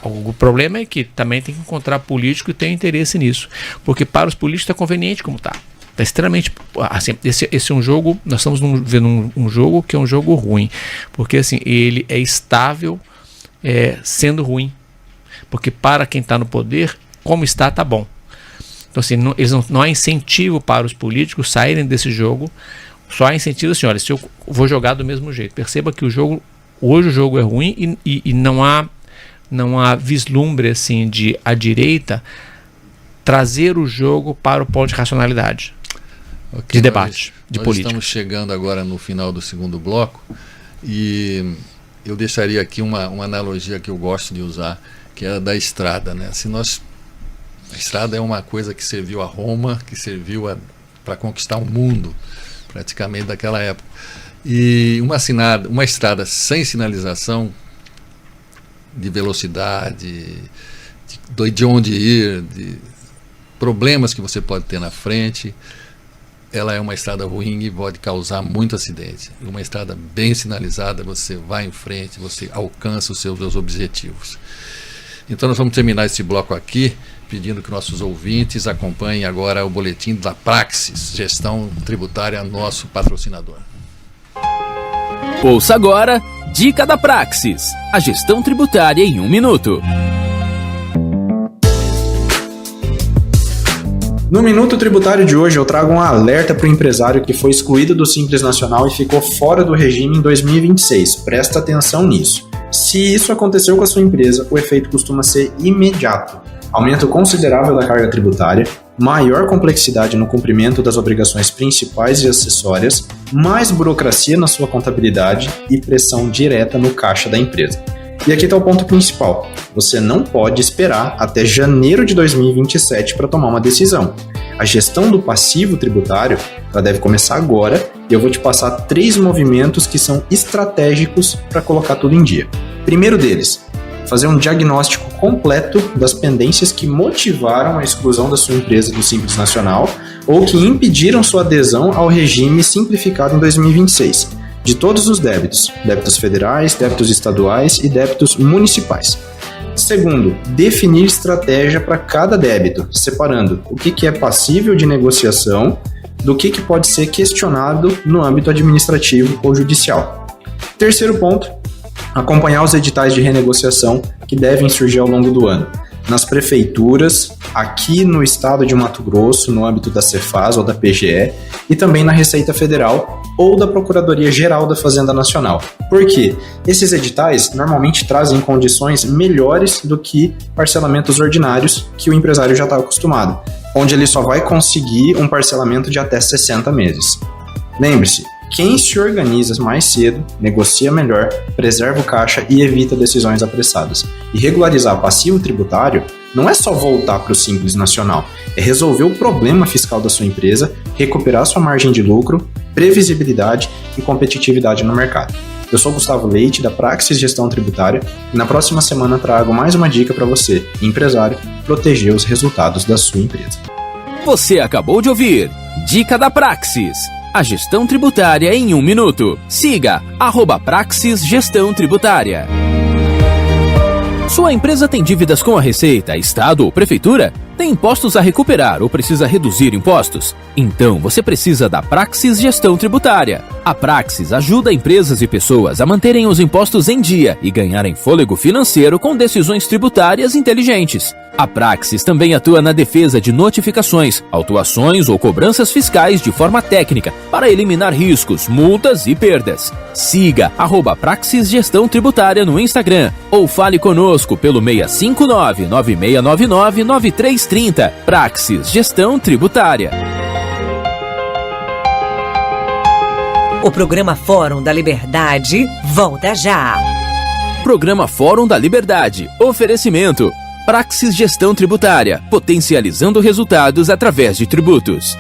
O problema é que também tem que encontrar político que tem interesse nisso, porque para os políticos está conveniente como está. Está extremamente assim, esse é um jogo, nós estamos vendo um jogo que é um jogo ruim, porque assim, ele é estável sendo ruim, porque para quem está no poder, como está bom. Então assim, não há incentivo para os políticos saírem desse jogo, só há incentivo assim, olha, se eu vou jogar do mesmo jeito. Perceba que hoje o jogo é ruim e não há vislumbre assim de a direita trazer o jogo para o ponto de racionalidade, de debate, de política. Estamos chegando agora no final do segundo bloco e eu deixaria aqui uma analogia que eu gosto de usar, que é a da estrada, né? A estrada é uma coisa que serviu a Roma, que serviu para conquistar o mundo, praticamente daquela época. E uma estrada sem sinalização de velocidade, de onde ir, de problemas que você pode ter na frente, ela é uma estrada ruim e pode causar muito acidente. Uma estrada bem sinalizada, você vai em frente, você alcança os seus objetivos. Então nós vamos terminar esse bloco aqui, pedindo que nossos ouvintes acompanhem agora o boletim da Praxis, Gestão Tributária, nosso patrocinador. Ouça agora Dica da Praxis, a gestão tributária em 1 minuto. No Minuto Tributário de hoje eu trago um alerta para o empresário que foi excluído do Simples Nacional e ficou fora do regime em 2026. Presta atenção nisso. Se isso aconteceu com a sua empresa, o efeito costuma ser imediato. Aumento considerável da carga tributária, maior complexidade no cumprimento das obrigações principais e acessórias, mais burocracia na sua contabilidade e pressão direta no caixa da empresa. E aqui está o ponto principal. Você não pode esperar até janeiro de 2027 para tomar uma decisão. A gestão do passivo tributário ela deve começar agora e eu vou te passar 3 movimentos que são estratégicos para colocar tudo em dia. Primeiro deles, fazer um diagnóstico completo das pendências que motivaram a exclusão da sua empresa do Simples Nacional ou que impediram sua adesão ao regime simplificado em 2026. De todos os débitos federais, débitos estaduais e débitos municipais. Segundo, definir estratégia para cada débito, separando o que é passível de negociação do que pode ser questionado no âmbito administrativo ou judicial. Terceiro ponto, acompanhar os editais de renegociação que devem surgir ao longo do ano. Nas prefeituras, aqui no estado de Mato Grosso, no âmbito da Cefaz ou da PGE, e também na Receita Federal ou da Procuradoria-Geral da Fazenda Nacional. Por quê? Esses editais normalmente trazem condições melhores do que parcelamentos ordinários que o empresário já está acostumado, onde ele só vai conseguir um parcelamento de até 60 meses. Lembre-se, Quem se organiza mais cedo, negocia melhor, preserva o caixa e evita decisões apressadas. E regularizar passivo tributário não é só voltar para o Simples Nacional, é resolver o problema fiscal da sua empresa, recuperar sua margem de lucro, previsibilidade e competitividade no mercado. Eu sou Gustavo Leite, da Praxis Gestão Tributária, e na próxima semana trago mais uma dica para você, empresário, proteger os resultados da sua empresa. Você acabou de ouvir Dica da Praxis. A gestão tributária em 1 minuto. Siga @Praxis Gestão Tributária. Sua empresa tem dívidas com a Receita, Estado ou Prefeitura? Tem impostos a recuperar ou precisa reduzir impostos? Então você precisa da Praxis Gestão Tributária. A Praxis ajuda empresas e pessoas a manterem os impostos em dia e ganharem fôlego financeiro com decisões tributárias inteligentes. A Praxis também atua na defesa de notificações, autuações ou cobranças fiscais de forma técnica para eliminar riscos, multas e perdas. Siga @Praxis Gestão Tributária no Instagram ou fale conosco pelo 659-9699-9330. Praxis Gestão Tributária. O programa Fórum da Liberdade volta já. Programa Fórum da Liberdade. Oferecimento: Praxis Gestão Tributária, potencializando resultados através de tributos.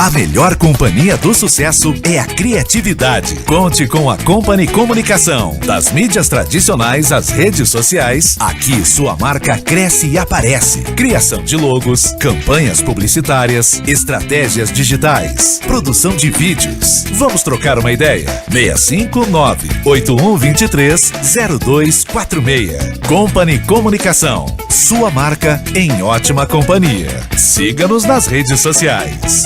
A melhor companhia do sucesso é a criatividade. Conte com a Company Comunicação. Das mídias tradicionais às redes sociais, aqui sua marca cresce e aparece. Criação de logos, campanhas publicitárias, estratégias digitais, produção de vídeos. Vamos trocar uma ideia? 659-8123-0246. Company Comunicação. Sua marca em ótima companhia. Siga-nos nas redes sociais.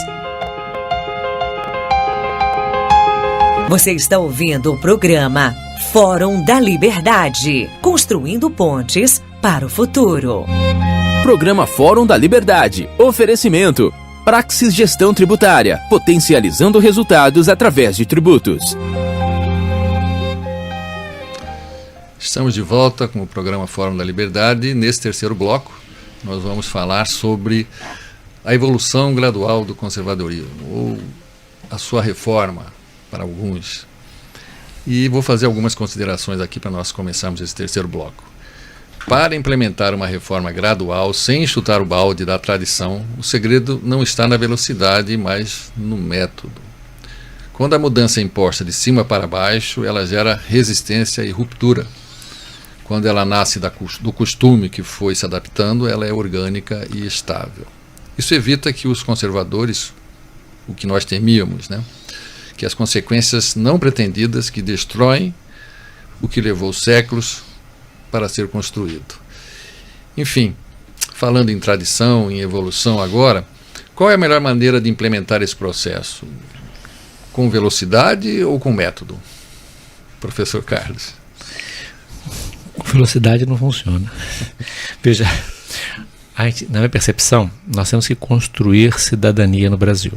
Você está ouvindo o programa Fórum da Liberdade, construindo pontes para o futuro. Programa Fórum da Liberdade. Oferecimento: Praxis Gestão Tributária, potencializando resultados através de tributos. Estamos de volta com o programa Fórum da Liberdade. Nesse terceiro bloco, nós vamos falar sobre a evolução gradual do conservadorismo, ou a sua reforma, para alguns. E vou fazer algumas considerações aqui para nós começarmos esse terceiro bloco. Para implementar uma reforma gradual, sem chutar o balde da tradição, o segredo não está na velocidade, mas no método. Quando a mudança é imposta de cima para baixo, ela gera resistência e ruptura. Quando ela nasce do costume que foi se adaptando, ela é orgânica e estável. Isso evita que os conservadores, o que nós temíamos, que as consequências não pretendidas que destroem o que levou séculos para ser construído. Enfim, falando em tradição, em evolução agora, qual é a melhor maneira de implementar esse processo? Com velocidade ou com método? Professor Carlos. Com velocidade não funciona. Veja, na minha percepção, nós temos que construir cidadania no Brasil.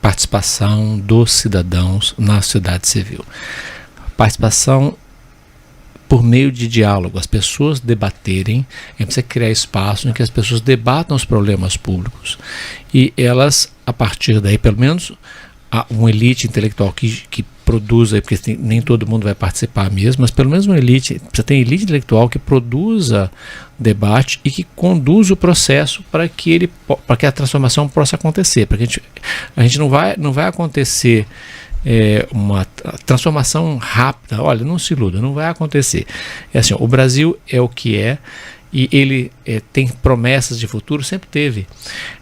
Participação dos cidadãos na sociedade civil. Participação por meio de diálogo, as pessoas debaterem, é preciso criar espaço em que as pessoas debatam os problemas públicos e elas, a partir daí, pelo menos, uma elite intelectual que produza, porque nem todo mundo vai participar mesmo, mas pelo menos uma elite, precisa ter elite intelectual que produza debate e que conduza o processo para que a transformação possa acontecer, para que a gente não vai acontecer uma transformação rápida. Olha, não se iluda, não vai acontecer. É assim, o Brasil é o que é e ele tem promessas de futuro, sempre teve.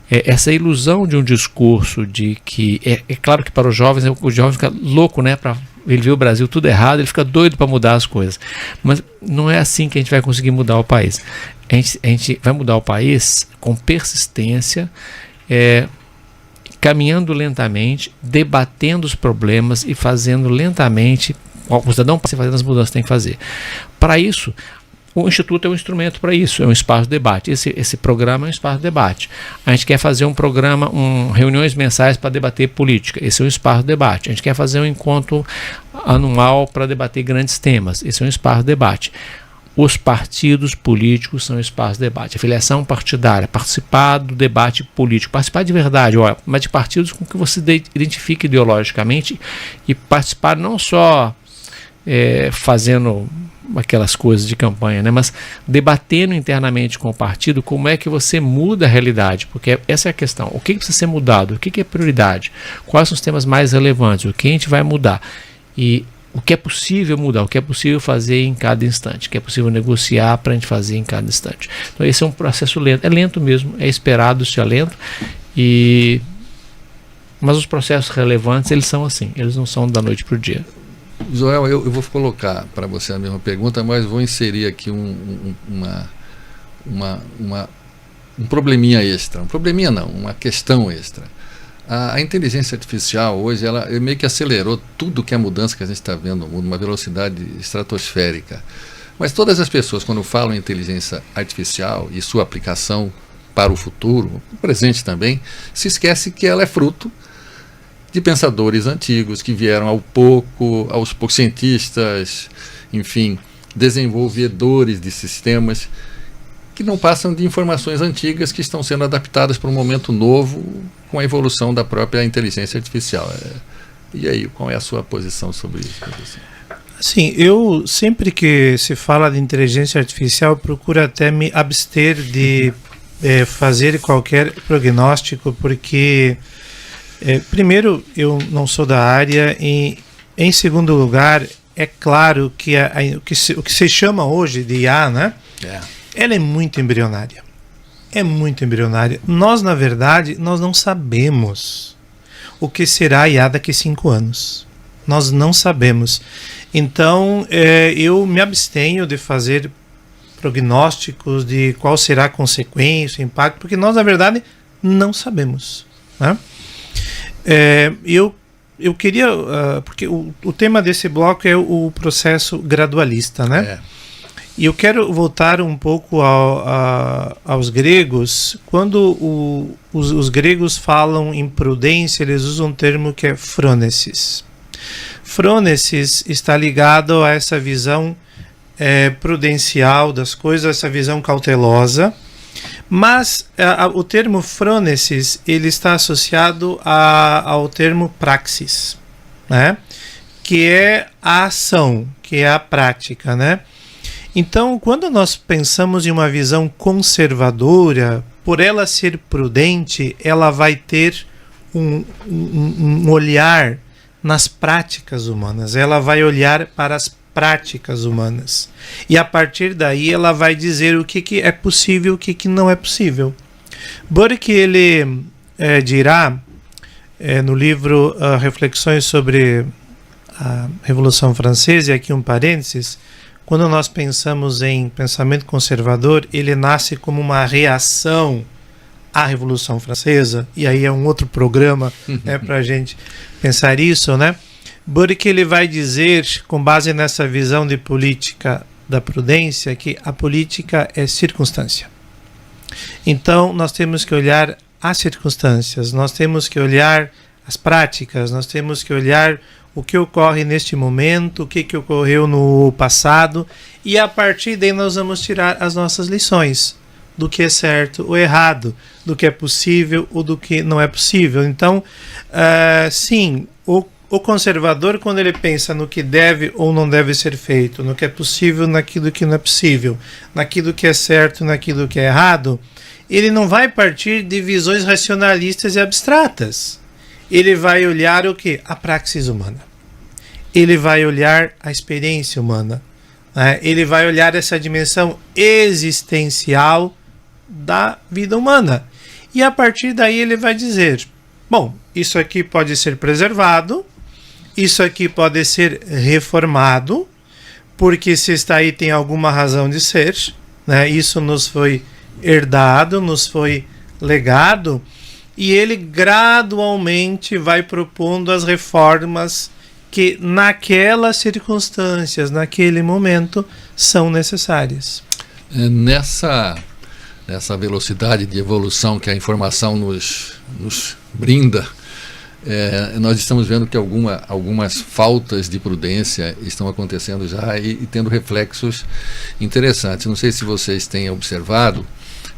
Essa ilusão de um discurso de que, é claro que para os jovens, o jovem fica louco, para ele ver o Brasil tudo errado, ele fica doido para mudar as coisas. Mas não é assim que a gente vai conseguir mudar o país. A gente vai mudar o país com persistência, caminhando lentamente, debatendo os problemas e fazendo lentamente, o cidadão passa fazendo as mudanças que tem que fazer. Para isso, o Instituto é um instrumento para isso, é um espaço de debate. Esse programa é um espaço de debate. A gente quer fazer um programa, reuniões mensais para debater política. Esse é um espaço de debate. A gente quer fazer um encontro anual para debater grandes temas. Esse é um espaço de debate. os partidos políticos são espaço de debate. A filiação partidária, participar do debate político, participar de verdade, mas de partidos com que você identifique ideologicamente, e participar não só fazendo aquelas coisas de campanha, né, mas debatendo internamente com o partido como é que você muda a realidade, porque essa é a questão. O que precisa ser mudado? O que é prioridade? Quais são os temas mais relevantes? O que a gente vai mudar? E o que é possível mudar, o que é possível fazer em cada instante, o que é possível negociar para a gente fazer em cada instante. Então esse é um processo lento, é lento mesmo, é esperado ser lento, mas os processos relevantes, eles são assim, eles não são da noite para o dia. Joel, eu vou colocar para você a mesma pergunta, mas vou inserir aqui um probleminha extra, uma questão extra. A inteligência artificial hoje, ela meio que acelerou tudo que é mudança que a gente está vendo no mundo, uma velocidade estratosférica. Mas todas as pessoas, quando falam em inteligência artificial e sua aplicação para o futuro, o presente também, se esquece que ela é fruto de pensadores antigos que vieram aos poucos, cientistas, enfim, desenvolvedores de sistemas que não passam de informações antigas que estão sendo adaptadas para um momento novo com a evolução da própria inteligência artificial. E aí, qual é a sua posição sobre isso? Sim, eu sempre que se fala de inteligência artificial procuro até me abster de fazer qualquer prognóstico, porque primeiro, eu não sou da área, e em segundo lugar, é claro que o que se chama hoje de IA, né? Ela é muito embrionária. É muito embrionária. Nós, na verdade, nós não sabemos o que será a IA daqui a 5 anos. Nós não sabemos. Então, eu me abstenho de fazer prognósticos de qual será a consequência, o impacto, porque nós, na verdade, não sabemos, né? Eu queria, porque o tema desse bloco é o processo gradualista, né? E eu quero voltar um pouco aos gregos. Quando os gregos falam em prudência, eles usam um termo que é phronesis. Phronesis está ligado a essa visão prudencial das coisas, essa visão cautelosa. Mas o termo phronesis, ele está associado ao termo praxis, né? Que é a ação, que é a prática, né? Então, quando nós pensamos em uma visão conservadora, por ela ser prudente, ela vai ter um olhar nas práticas humanas, ela vai olhar para as práticas humanas. E a partir daí ela vai dizer o que é possível e o que não é possível. Burke, ele dirá no livro Reflexões sobre a Revolução Francesa, e aqui um parênteses, quando nós pensamos em pensamento conservador, ele nasce como uma reação à Revolução Francesa, e aí é um outro programa para a gente pensar isso, né? Burke, ele vai dizer, com base nessa visão de política da prudência, que a política é circunstância. Então, nós temos que olhar as circunstâncias, nós temos que olhar as práticas, nós temos que olhar o que ocorre neste momento, o que ocorreu no passado, e a partir daí nós vamos tirar as nossas lições do que é certo ou errado, do que é possível ou do que não é possível. Então, sim, o conservador, quando ele pensa no que deve ou não deve ser feito, no que é possível, naquilo que não é possível, naquilo que é certo, naquilo que é errado, ele não vai partir de visões racionalistas e abstratas. Ele vai olhar o quê? A praxis humana. Ele vai olhar a experiência humana. Ele vai olhar essa dimensão existencial da vida humana. E a partir daí ele vai dizer, bom, isso aqui pode ser preservado, isso aqui pode ser reformado, porque se está aí tem alguma razão de ser, né? Isso nos foi herdado, nos foi legado, e ele gradualmente vai propondo as reformas que naquelas circunstâncias, naquele momento, são necessárias. Nessa velocidade de evolução que a informação nos brinda, nós estamos vendo que algumas faltas de prudência estão acontecendo já e tendo reflexos interessantes. Não sei se vocês têm observado,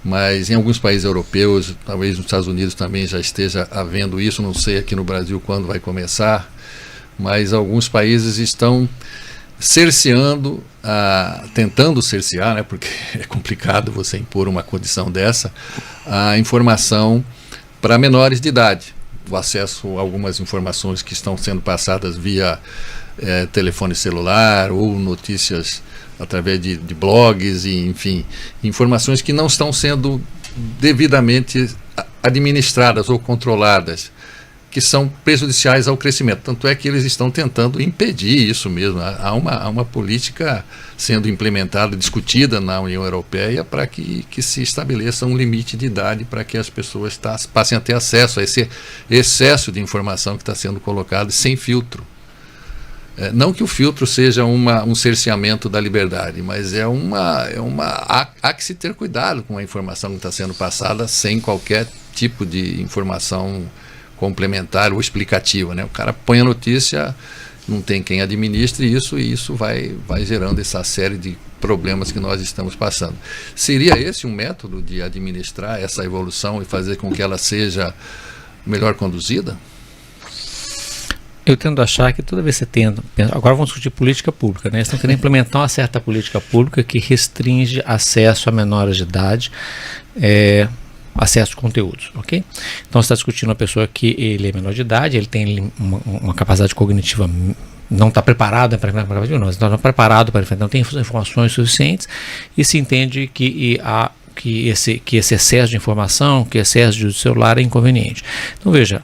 mas em alguns países europeus, talvez nos Estados Unidos também já esteja havendo isso, não sei aqui no Brasil quando vai começar, mas alguns países estão cerceando, tentando cercear, né, porque é complicado você impor uma condição dessa, a informação para menores de idade. O acesso a algumas informações que estão sendo passadas via telefone celular ou notícias através de blogs, e, enfim, informações que não estão sendo devidamente administradas ou controladas, que são prejudiciais ao crescimento. Tanto é que eles estão tentando impedir isso mesmo. Há uma política sendo implementada, discutida na União Europeia para que se estabeleça um limite de idade para que as pessoas passem a ter acesso a esse excesso de informação que está sendo colocado sem filtro. Não que o filtro seja um cerceamento da liberdade, mas há que se ter cuidado com a informação que está sendo passada sem qualquer tipo de informação complementar ou explicativa, né? O cara põe a notícia, não tem quem administre isso, e isso vai gerando essa série de problemas que nós estamos passando. Seria esse um método de administrar essa evolução e fazer com que ela seja melhor conduzida? Eu tendo a achar que toda vez que você tenta... Agora vamos discutir política pública, né? Eles estão querendo implementar uma certa política pública que restringe acesso a menores de idade, acesso a conteúdos, ok? Então você está discutindo uma pessoa que ele é menor de idade, ele tem uma capacidade cognitiva, não está preparado para enfrentar, não está preparado para enfrentar, não tem informações suficientes, e se entende que esse excesso de informação, que excesso de uso do celular é inconveniente. Então veja,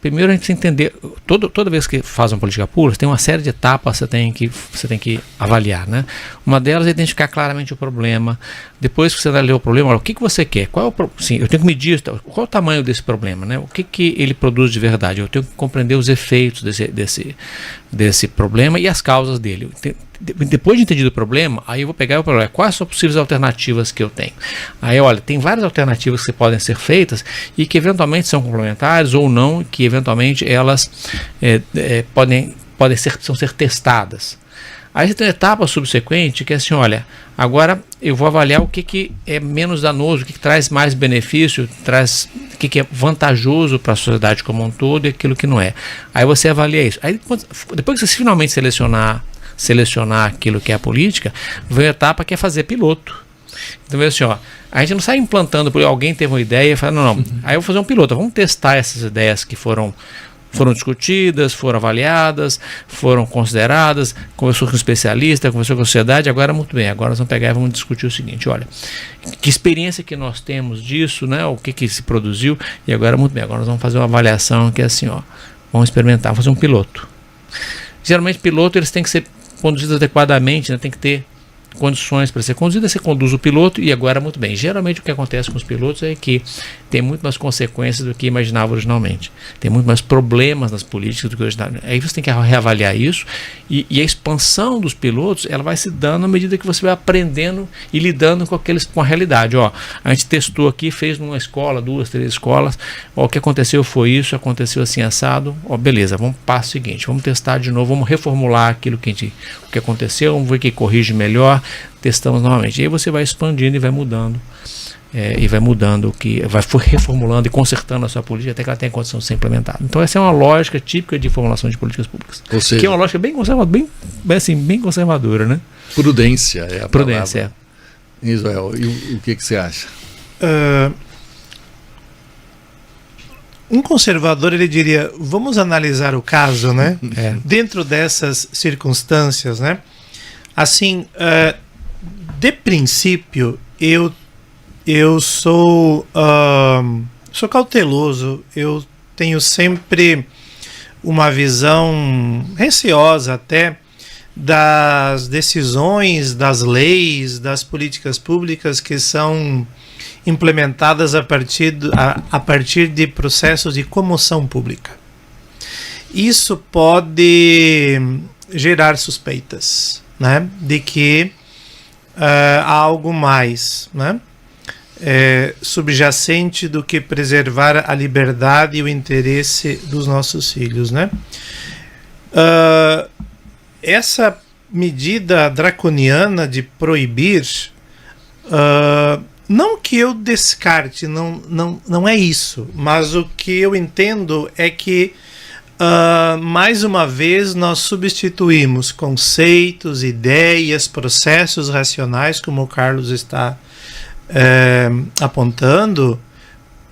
primeiro a gente precisa entender, toda vez que faz uma política pública, tem uma série de etapas que você tem que avaliar, né? Uma delas é identificar claramente o problema. Depois que você avaliou o problema, olha, o que você quer? Sim, eu tenho que medir qual é o tamanho desse problema, né? O que ele produz de verdade? Eu tenho que compreender os efeitos desse problema e as causas dele. Depois de entendido o problema, aí eu vou pegar o problema. Quais são as possíveis alternativas que eu tenho? Aí, olha, tem várias alternativas que podem ser feitas e que eventualmente são complementares ou não, que eventualmente elas podem ser testadas. Aí você tem uma etapa subsequente que é assim, olha, agora eu vou avaliar o que é menos danoso, o que traz mais benefício, o que é vantajoso para a sociedade como um todo e aquilo que não é. Aí você avalia isso. Aí depois que você finalmente selecionar aquilo que é a política, vem a etapa que é fazer piloto. Então, assim, ó, a gente não sai implantando, porque alguém teve uma ideia e fala, não, aí eu vou fazer um piloto, vamos testar essas ideias que foram discutidas, foram avaliadas, foram consideradas, conversou com o especialista, conversou com a sociedade, agora muito bem, agora nós vamos pegar e vamos discutir o seguinte, olha, que experiência que nós temos disso, né, o que se produziu, e agora muito bem, agora nós vamos fazer uma avaliação que é assim, ó, vamos experimentar, vamos fazer um piloto. Geralmente piloto eles têm que ser conduzidos adequadamente, né, tem que ter condições para ser conduzido, você conduz o piloto e agora muito bem. Geralmente o que acontece com os pilotos é que tem muito mais consequências do que imaginava originalmente. Tem muito mais problemas nas políticas do que originalmente. Aí você tem que reavaliar isso e a expansão dos pilotos ela vai se dando à medida que você vai aprendendo e lidando com a realidade. Ó, a gente testou aqui, fez numa escola, 2, 3 escolas, ó, o que aconteceu foi isso, aconteceu assim assado, ó, beleza, vamos para o seguinte, vamos testar de novo, vamos reformular aquilo que aconteceu, vamos ver o que corrige melhor, testamos novamente. E aí você vai expandindo e vai mudando. Vai reformulando e consertando a sua política até que ela tenha condição de ser implementada. Então essa é uma lógica típica de formulação de políticas públicas. Ou seja, que é uma lógica bem conservadora, né? Prudência é a prudência, palavra. Israel, e o que você acha? Um conservador ele diria, vamos analisar o caso, né? Dentro dessas circunstâncias, né? Assim, de princípio, eu sou cauteloso, eu tenho sempre uma visão receosa até das decisões, das leis, das políticas públicas que são implementadas a partir de processos de comoção pública. Isso pode gerar suspeitas, né, de que há algo mais, né? subjacente do que preservar a liberdade e o interesse dos nossos filhos, né? Essa medida draconiana de proibir, não que eu descarte, não é isso, mas o que eu entendo é que mais uma vez nós substituímos conceitos, ideias, processos racionais, como o Carlos está apontando,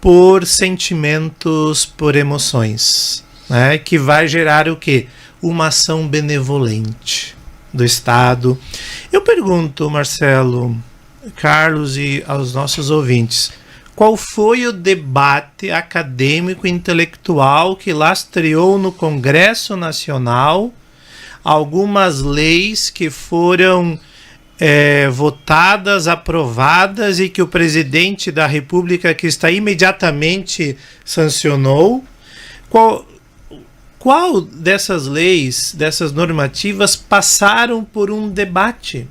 por sentimentos, por emoções, né? Que vai gerar o quê? Uma ação benevolente do Estado. Eu pergunto, Marcelo, Carlos e aos nossos ouvintes, qual foi o debate acadêmico e intelectual que lastreou no Congresso Nacional algumas leis que foram votadas, aprovadas e que o presidente da República, que está imediatamente sancionou? Qual dessas leis, dessas normativas passaram por um debate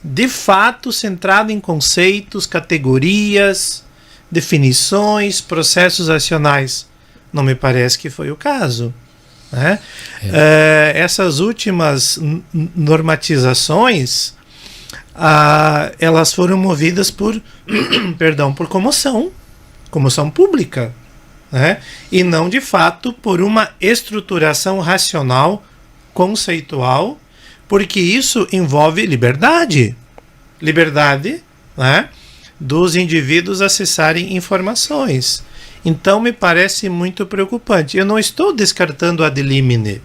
de fato centrado em conceitos, categorias, definições, processos racionais? Não me parece que foi o caso, né? Essas últimas normatizações, elas foram movidas por por comoção pública, né? E não de fato por uma estruturação racional, conceitual, porque isso envolve liberdade, né, dos indivíduos acessarem informações. Então me parece muito preocupante. Eu não estou descartando ad limine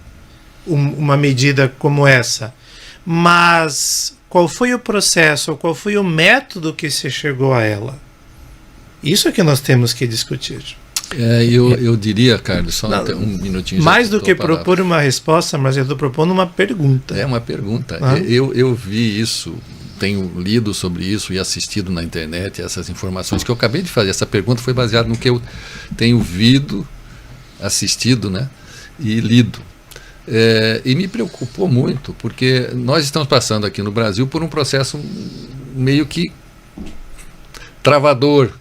uma medida como essa, mas qual foi o processo, qual foi o método que se chegou a ela? Isso é que nós temos que discutir. Eu diria, Carlos, só um minutinho. Mais do que propor uma resposta, mas eu estou propondo uma pergunta. É uma pergunta. Eu vi isso, tenho lido sobre isso e assistido na internet essas informações que eu acabei de fazer. Essa pergunta foi baseada no que eu tenho visto, assistido, né, e lido. E me preocupou muito, porque nós estamos passando aqui no Brasil por um processo meio que travador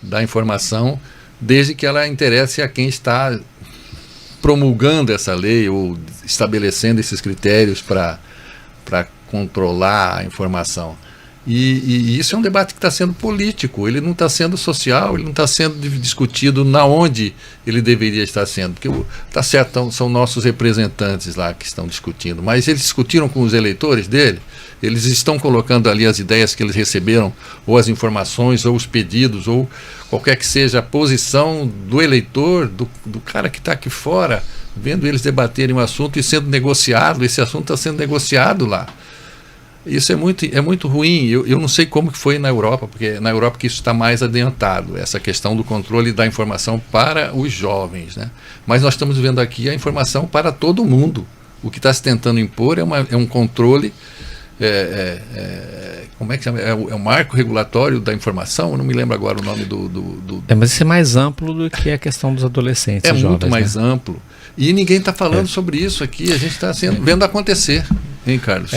da informação, desde que ela interesse a quem está promulgando essa lei ou estabelecendo esses critérios para controlar a informação. E isso é um debate que está sendo político, ele não está sendo social, ele não está sendo discutido na onde ele deveria estar sendo, porque está certo, são nossos representantes lá que estão discutindo, mas eles discutiram com os eleitores dele, eles estão colocando ali as ideias que eles receberam, ou as informações, ou os pedidos, ou qualquer que seja a posição do eleitor, do cara que está aqui fora, vendo eles debaterem um assunto e sendo negociado, esse assunto está sendo negociado lá. Isso é muito ruim. Eu não sei como que foi na Europa, porque na Europa que isso está mais adiantado, essa questão do controle da informação para os jovens, né? Mas nós estamos vendo aqui a informação para todo mundo. O que está se tentando impor é um controle, como é que chama? É o marco regulatório da informação, eu não me lembro agora o nome do... mas isso é mais amplo do que a questão dos adolescentes. É jovens, muito mais amplo. E ninguém está falando sobre isso aqui, a gente está vendo acontecer, hein, Carlos?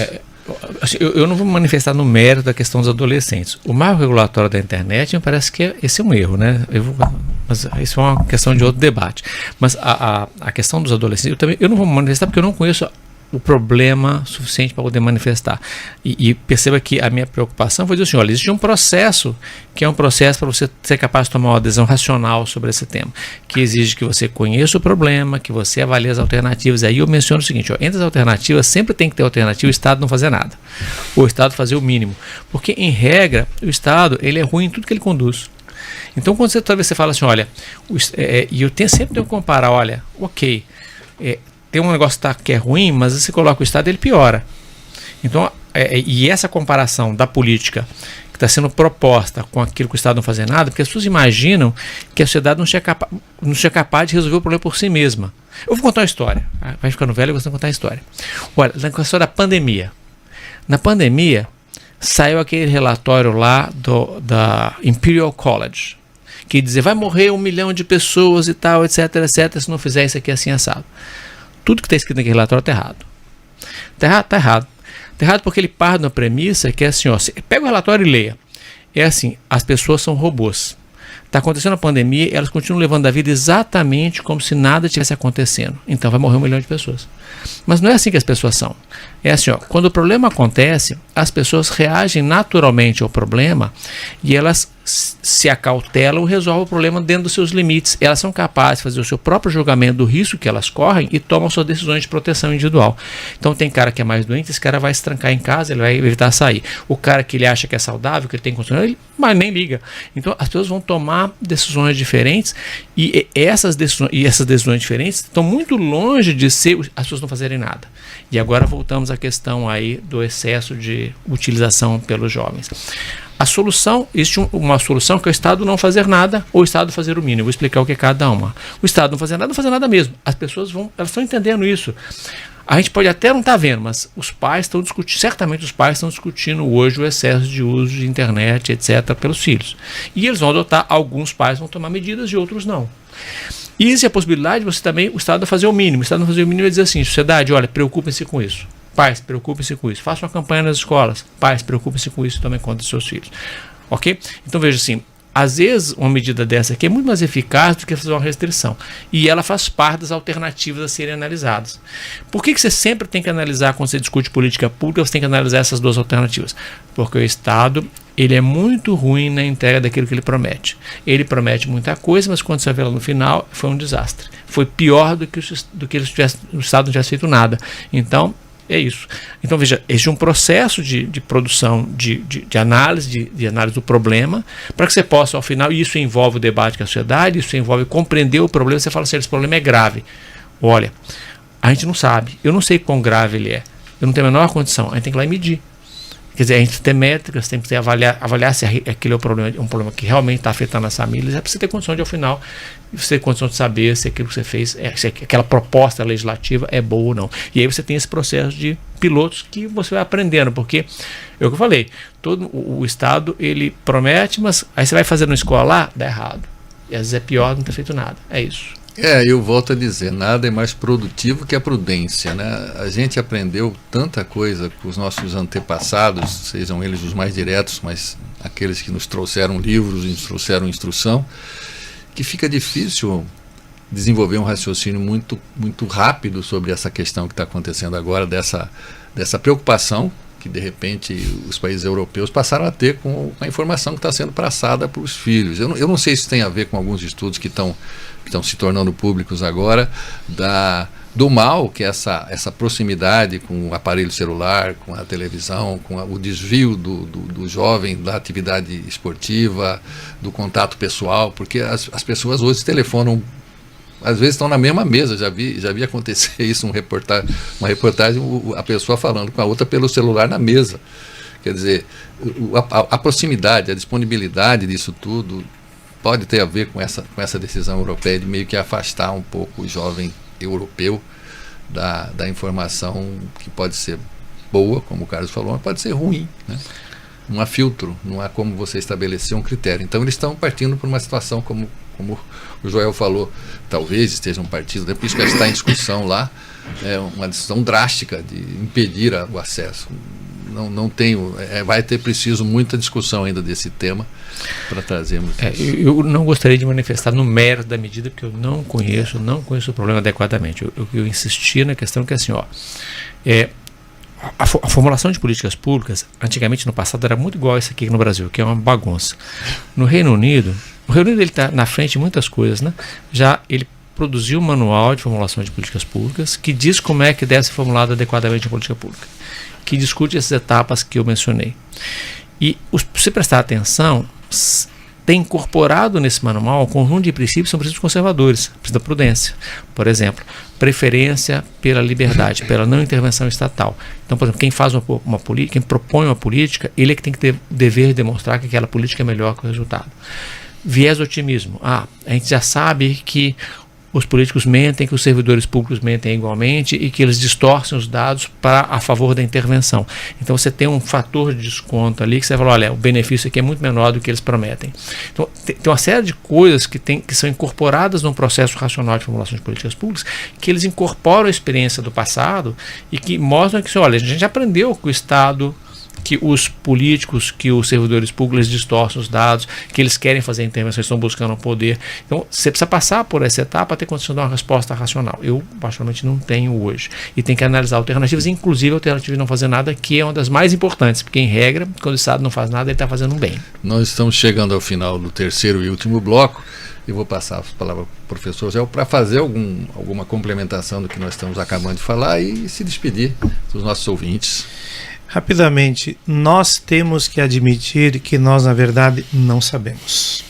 Eu não vou me manifestar no mérito da questão dos adolescentes. O marco regulatório da internet me parece que esse é um erro, né? Mas isso é uma questão de outro debate. Mas a questão dos adolescentes, eu não vou me manifestar porque eu não conheço o problema suficiente para poder manifestar. E perceba que a minha preocupação foi dizer assim, olha, existe um processo, que é um processo para você ser capaz de tomar uma adesão racional sobre esse tema, que exige que você conheça o problema, que você avalie as alternativas. Aí eu menciono o seguinte, entre as alternativas, sempre tem que ter alternativa o Estado não fazer nada, ou o Estado fazer o mínimo, porque em regra, o Estado ele é ruim em tudo que ele conduz. Então quando talvez você fala assim, olha, e eu sempre tenho que comparar, olha, ok, tem um negócio que é ruim, mas você coloca o Estado, ele piora. Então, e essa comparação da política que está sendo proposta com aquilo que o Estado não fazer nada, porque as pessoas imaginam que a sociedade não seja capaz de resolver o problema por si mesma. Eu vou contar uma história. Vai ficando velho, eu gosto de contar a história. Olha, na questão da pandemia. Na pandemia, saiu aquele relatório lá da Imperial College, que dizia, vai morrer 1 milhão de pessoas e tal, etc, etc, se não fizer isso aqui assim assado. Tudo que está escrito naquele relatório está errado. Está errado. Está errado porque ele parte de uma premissa que é assim, ó, pega o relatório e leia. é assim, as pessoas são robôs. Está acontecendo a pandemia, elas continuam levando a vida exatamente como se nada estivesse acontecendo. Então vai morrer 1 milhão de pessoas. Mas não é assim que as pessoas são. É assim, ó, quando o problema acontece, as pessoas reagem naturalmente ao problema e elas se acautelam e resolvem o problema dentro dos seus limites. Elas são capazes de fazer o seu próprio julgamento do risco que elas correm e tomam suas decisões de proteção individual. Então tem cara que é mais doente, esse cara vai se trancar em casa, ele vai evitar sair. O cara que ele acha que é saudável, que ele tem condições, ele mas nem liga. Então as pessoas vão tomar decisões diferentes e essas decisões diferentes estão muito longe de ser as pessoas não fazerem nada. E agora voltamos à questão aí do excesso de utilização pelos jovens. A solução, existe uma solução que é o Estado não fazer nada ou o Estado fazer o mínimo. Eu vou explicar o que é cada uma. O Estado não fazer nada mesmo. As pessoas elas estão entendendo isso. A gente pode até não estar vendo, mas os pais estão discutindo, certamente os pais estão discutindo hoje o excesso de uso de internet, etc., pelos filhos. E eles vão adotar, alguns pais vão tomar medidas e outros não. E existe a possibilidade de você também, o Estado fazer o mínimo. O Estado fazer o mínimo é dizer assim, sociedade, olha, preocupem-se com isso. Pais, preocupem-se com isso. Façam uma campanha nas escolas. Pais, preocupem-se com isso e tomem conta dos seus filhos. Ok? Então veja assim, às vezes uma medida dessa aqui é muito mais eficaz do que fazer uma restrição. E ela faz parte das alternativas a serem analisadas. Por que você sempre tem que analisar, quando você discute política pública, você tem que analisar essas duas alternativas? Porque o Estado, ele é muito ruim na entrega daquilo que ele promete. Ele promete muita coisa, mas quando você vê lá no final, foi um desastre. Foi pior do que o Estado não tivesse feito nada. Então, é isso. Então, veja, existe um processo de produção, de análise, de análise do problema, para que você possa, ao final, e isso envolve o debate com a sociedade, isso envolve compreender o problema, você fala assim, esse problema é grave. Olha, a gente não sabe, eu não sei quão grave ele é, eu não tenho a menor condição, a gente tem que ir lá e medir. Quer dizer, a gente tem métricas, tem que avaliar se aquele é um problema que realmente está afetando as famílias, é para você ter condição de, ao final, você ter condição de saber se aquilo que você fez, se aquela proposta legislativa é boa ou não. E aí você tem esse processo de pilotos que você vai aprendendo, porque, é o que eu falei, todo o Estado, ele promete, mas aí você vai fazer na escola lá, dá errado. E às vezes é pior não ter feito nada. É isso. Eu volto a dizer, nada é mais produtivo que a prudência, né? A gente aprendeu tanta coisa com os nossos antepassados, sejam eles os mais diretos, mas aqueles que nos trouxeram livros, nos trouxeram instrução, que fica difícil desenvolver um raciocínio muito, muito rápido sobre essa questão que está acontecendo agora, dessa preocupação que de repente os países europeus passaram a ter com a informação que está sendo passada para os filhos. Eu não sei se tem a ver com alguns estudos que estão se tornando públicos agora, do mal que essa proximidade com o aparelho celular, com a televisão, com o desvio do jovem da atividade esportiva, do contato pessoal, porque as pessoas hoje telefonam, às vezes estão na mesma mesa, já vi acontecer isso, uma reportagem, a pessoa falando com a outra pelo celular na mesa. Quer dizer, a proximidade, a disponibilidade disso tudo pode ter a ver com essa decisão europeia de meio que afastar um pouco o jovem europeu da informação que pode ser boa, como o Carlos falou, mas pode ser ruim, né? Não há filtro, não há como você estabelecer um critério. Então eles estão partindo por uma situação como o Joel falou, talvez estejam partindo, por isso que está em discussão lá, uma decisão drástica de impedir o acesso. Não tenho, vai ter preciso muita discussão ainda desse tema para trazermos eu não gostaria de manifestar no mérito da medida, porque eu não conheço o problema adequadamente. Eu insisti na questão que assim, a formulação de políticas públicas, antigamente no passado, era muito igual a isso aqui no Brasil, que é uma bagunça. No Reino Unido ele está na frente de muitas coisas, né? Já ele produziu um manual de formulação de políticas públicas que diz como é que deve ser formulada adequadamente a política pública, que discute essas etapas que eu mencionei. E se prestar atenção, tem incorporado nesse manual um conjunto de princípios, são princípios conservadores, princípio da prudência. Por exemplo, preferência pela liberdade, pela não intervenção estatal. Então, por exemplo, quem faz uma política, quem propõe uma política, ele é que tem que ter dever de demonstrar que aquela política é melhor que o resultado. Viés do otimismo. A gente já sabe que os políticos mentem, que os servidores públicos mentem igualmente e que eles distorcem os dados a favor da intervenção. Então você tem um fator de desconto ali que você fala, olha, o benefício aqui é muito menor do que eles prometem. Então tem uma série de coisas que são incorporadas num processo racional de formulação de políticas públicas, que eles incorporam a experiência do passado e que mostram que, olha, a gente aprendeu que o Estado, que os políticos, que os servidores públicos distorcem os dados, que eles querem fazer intervenções, estão buscando poder. Então, você precisa passar por essa etapa para ter condição de dar uma resposta racional. Eu, particularmente, não tenho hoje. E tem que analisar alternativas, inclusive a alternativa de não fazer nada, que é uma das mais importantes, porque, em regra, quando o Estado não faz nada, ele está fazendo um bem. Nós estamos chegando ao final do terceiro e último bloco. Eu vou passar a palavra para o professor Zé para fazer alguma complementação do que nós estamos acabando de falar e se despedir dos nossos ouvintes. Rapidamente, nós temos que admitir que nós, na verdade, não sabemos.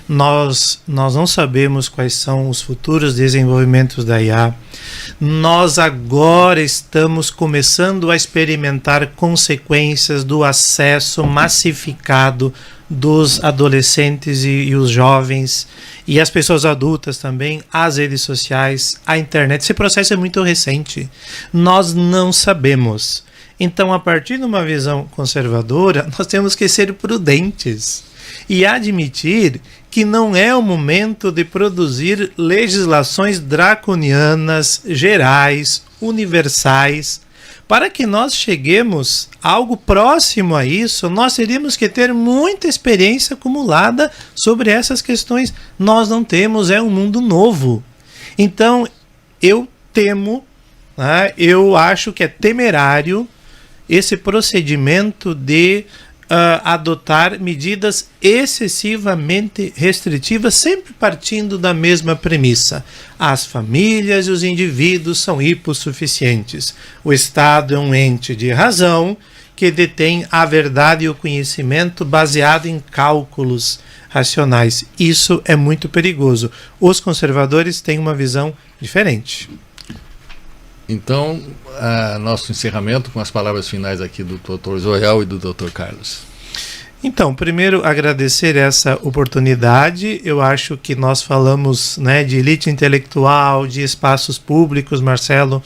Nós não sabemos quais são os futuros desenvolvimentos da IA. Nós agora estamos começando a experimentar consequências do acesso massificado dos adolescentes e os jovens e as pessoas adultas também às redes sociais, à internet. Esse processo é muito recente. Nós não sabemos. Então, a partir de uma visão conservadora, nós temos que ser prudentes e admitir que não é o momento de produzir legislações draconianas, gerais, universais. Para que nós cheguemos a algo próximo a isso, nós teríamos que ter muita experiência acumulada sobre essas questões. Nós não temos, é um mundo novo. Então, eu temo, né, eu acho que é temerário esse procedimento de adotar medidas excessivamente restritivas, sempre partindo da mesma premissa. As famílias e os indivíduos são hipossuficientes. O Estado é um ente de razão que detém a verdade e o conhecimento baseado em cálculos racionais. Isso é muito perigoso. Os conservadores têm uma visão diferente. Então, nosso encerramento com as palavras finais aqui do Dr. Zoel e do Dr. Carlos. Então, primeiro agradecer essa oportunidade. Eu acho que nós falamos, né, de elite intelectual, de espaços públicos, Marcelo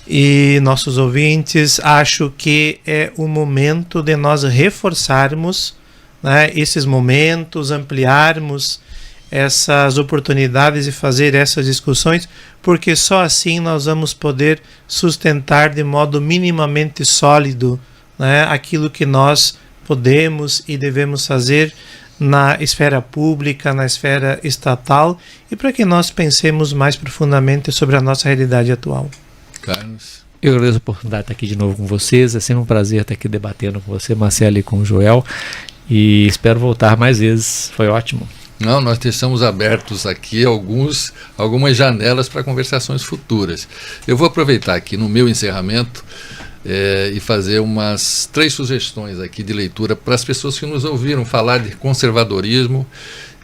e nossos ouvintes. Acho que é o momento de nós reforçarmos, né, esses momentos, ampliarmos essas oportunidades e fazer essas discussões, porque só assim nós vamos poder sustentar de modo minimamente sólido, né, aquilo que nós podemos e devemos fazer na esfera pública, na esfera estatal, e para que nós pensemos mais profundamente sobre a nossa realidade atual. Carlos. Eu agradeço a oportunidade de estar aqui de novo com vocês. É sempre um prazer estar aqui debatendo com você, Marcelo, e com o Joel, e espero voltar mais vezes. Foi ótimo. Não, nós deixamos abertos aqui algumas janelas para conversações futuras. Eu vou aproveitar aqui no meu encerramento e fazer umas 3 sugestões aqui de leitura para as pessoas que nos ouviram falar de conservadorismo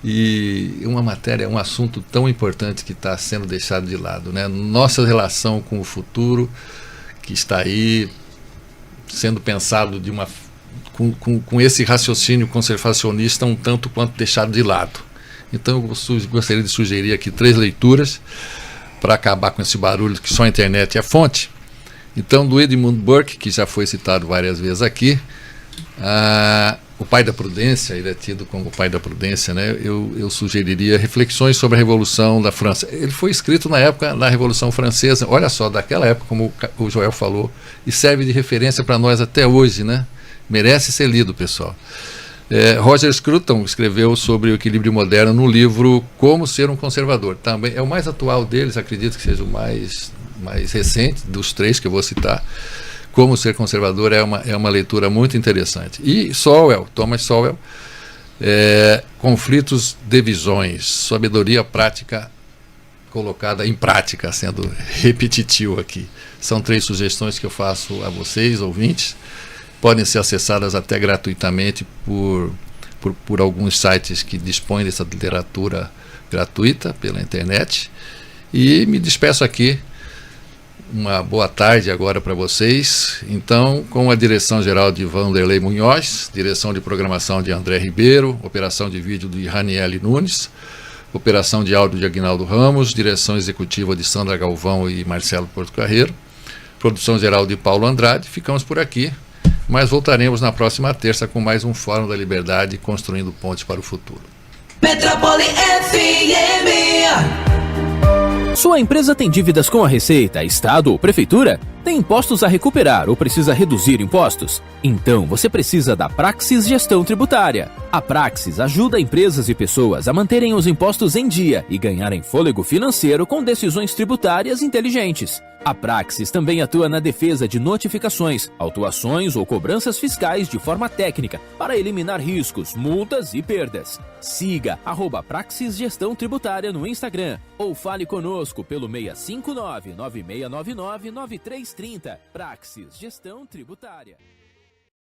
e uma matéria, um assunto tão importante que está sendo deixado de lado, né? Nossa relação com o futuro, que está aí sendo pensado com esse raciocínio conservacionista um tanto quanto deixado de lado. Então eu gostaria de sugerir aqui 3 leituras para acabar com esse barulho que só a internet é fonte. Então, do Edmund Burke, que já foi citado várias vezes aqui, o pai da prudência, ele é tido como o pai da prudência, né? Eu sugeriria Reflexões sobre a Revolução da França. Ele foi escrito na época da Revolução Francesa, olha só, daquela época, como o Joel falou, e serve de referência para nós até hoje, né? Merece ser lido, pessoal. Roger Scruton escreveu sobre o equilíbrio moderno no livro Como Ser um Conservador. Também é o mais atual deles, acredito que seja o mais recente dos 3 que eu vou citar. Como Ser Conservador é uma leitura muito interessante. E Thomas Sowell, Conflitos de Visões, Sabedoria Prática colocada em prática, sendo repetitivo aqui. São 3 sugestões que eu faço a vocês, ouvintes. Podem ser acessadas até gratuitamente por alguns sites que dispõem dessa literatura gratuita pela internet. E me despeço aqui. Uma boa tarde agora para vocês. Então, com a direção-geral de Vanderlei Munhoz, direção de programação de André Ribeiro, operação de vídeo de Raniele Nunes, operação de áudio de Aguinaldo Ramos, direção executiva de Sandra Galvão e Marcelo Porto Carreiro, produção geral de Paulo Andrade. Ficamos por aqui, mas voltaremos na próxima terça com mais um Fórum da Liberdade, construindo pontes para o futuro. Metrópole FM. Sua empresa tem dívidas com a Receita, Estado ou Prefeitura? Tem impostos a recuperar ou precisa reduzir impostos? Então você precisa da Praxis Gestão Tributária. A Praxis ajuda empresas e pessoas a manterem os impostos em dia e ganharem fôlego financeiro com decisões tributárias inteligentes. A Praxis também atua na defesa de notificações, autuações ou cobranças fiscais de forma técnica para eliminar riscos, multas e perdas. Siga @Praxis Gestão Tributária no Instagram ou fale conosco pelo 659-9699-9330. Praxis Gestão Tributária.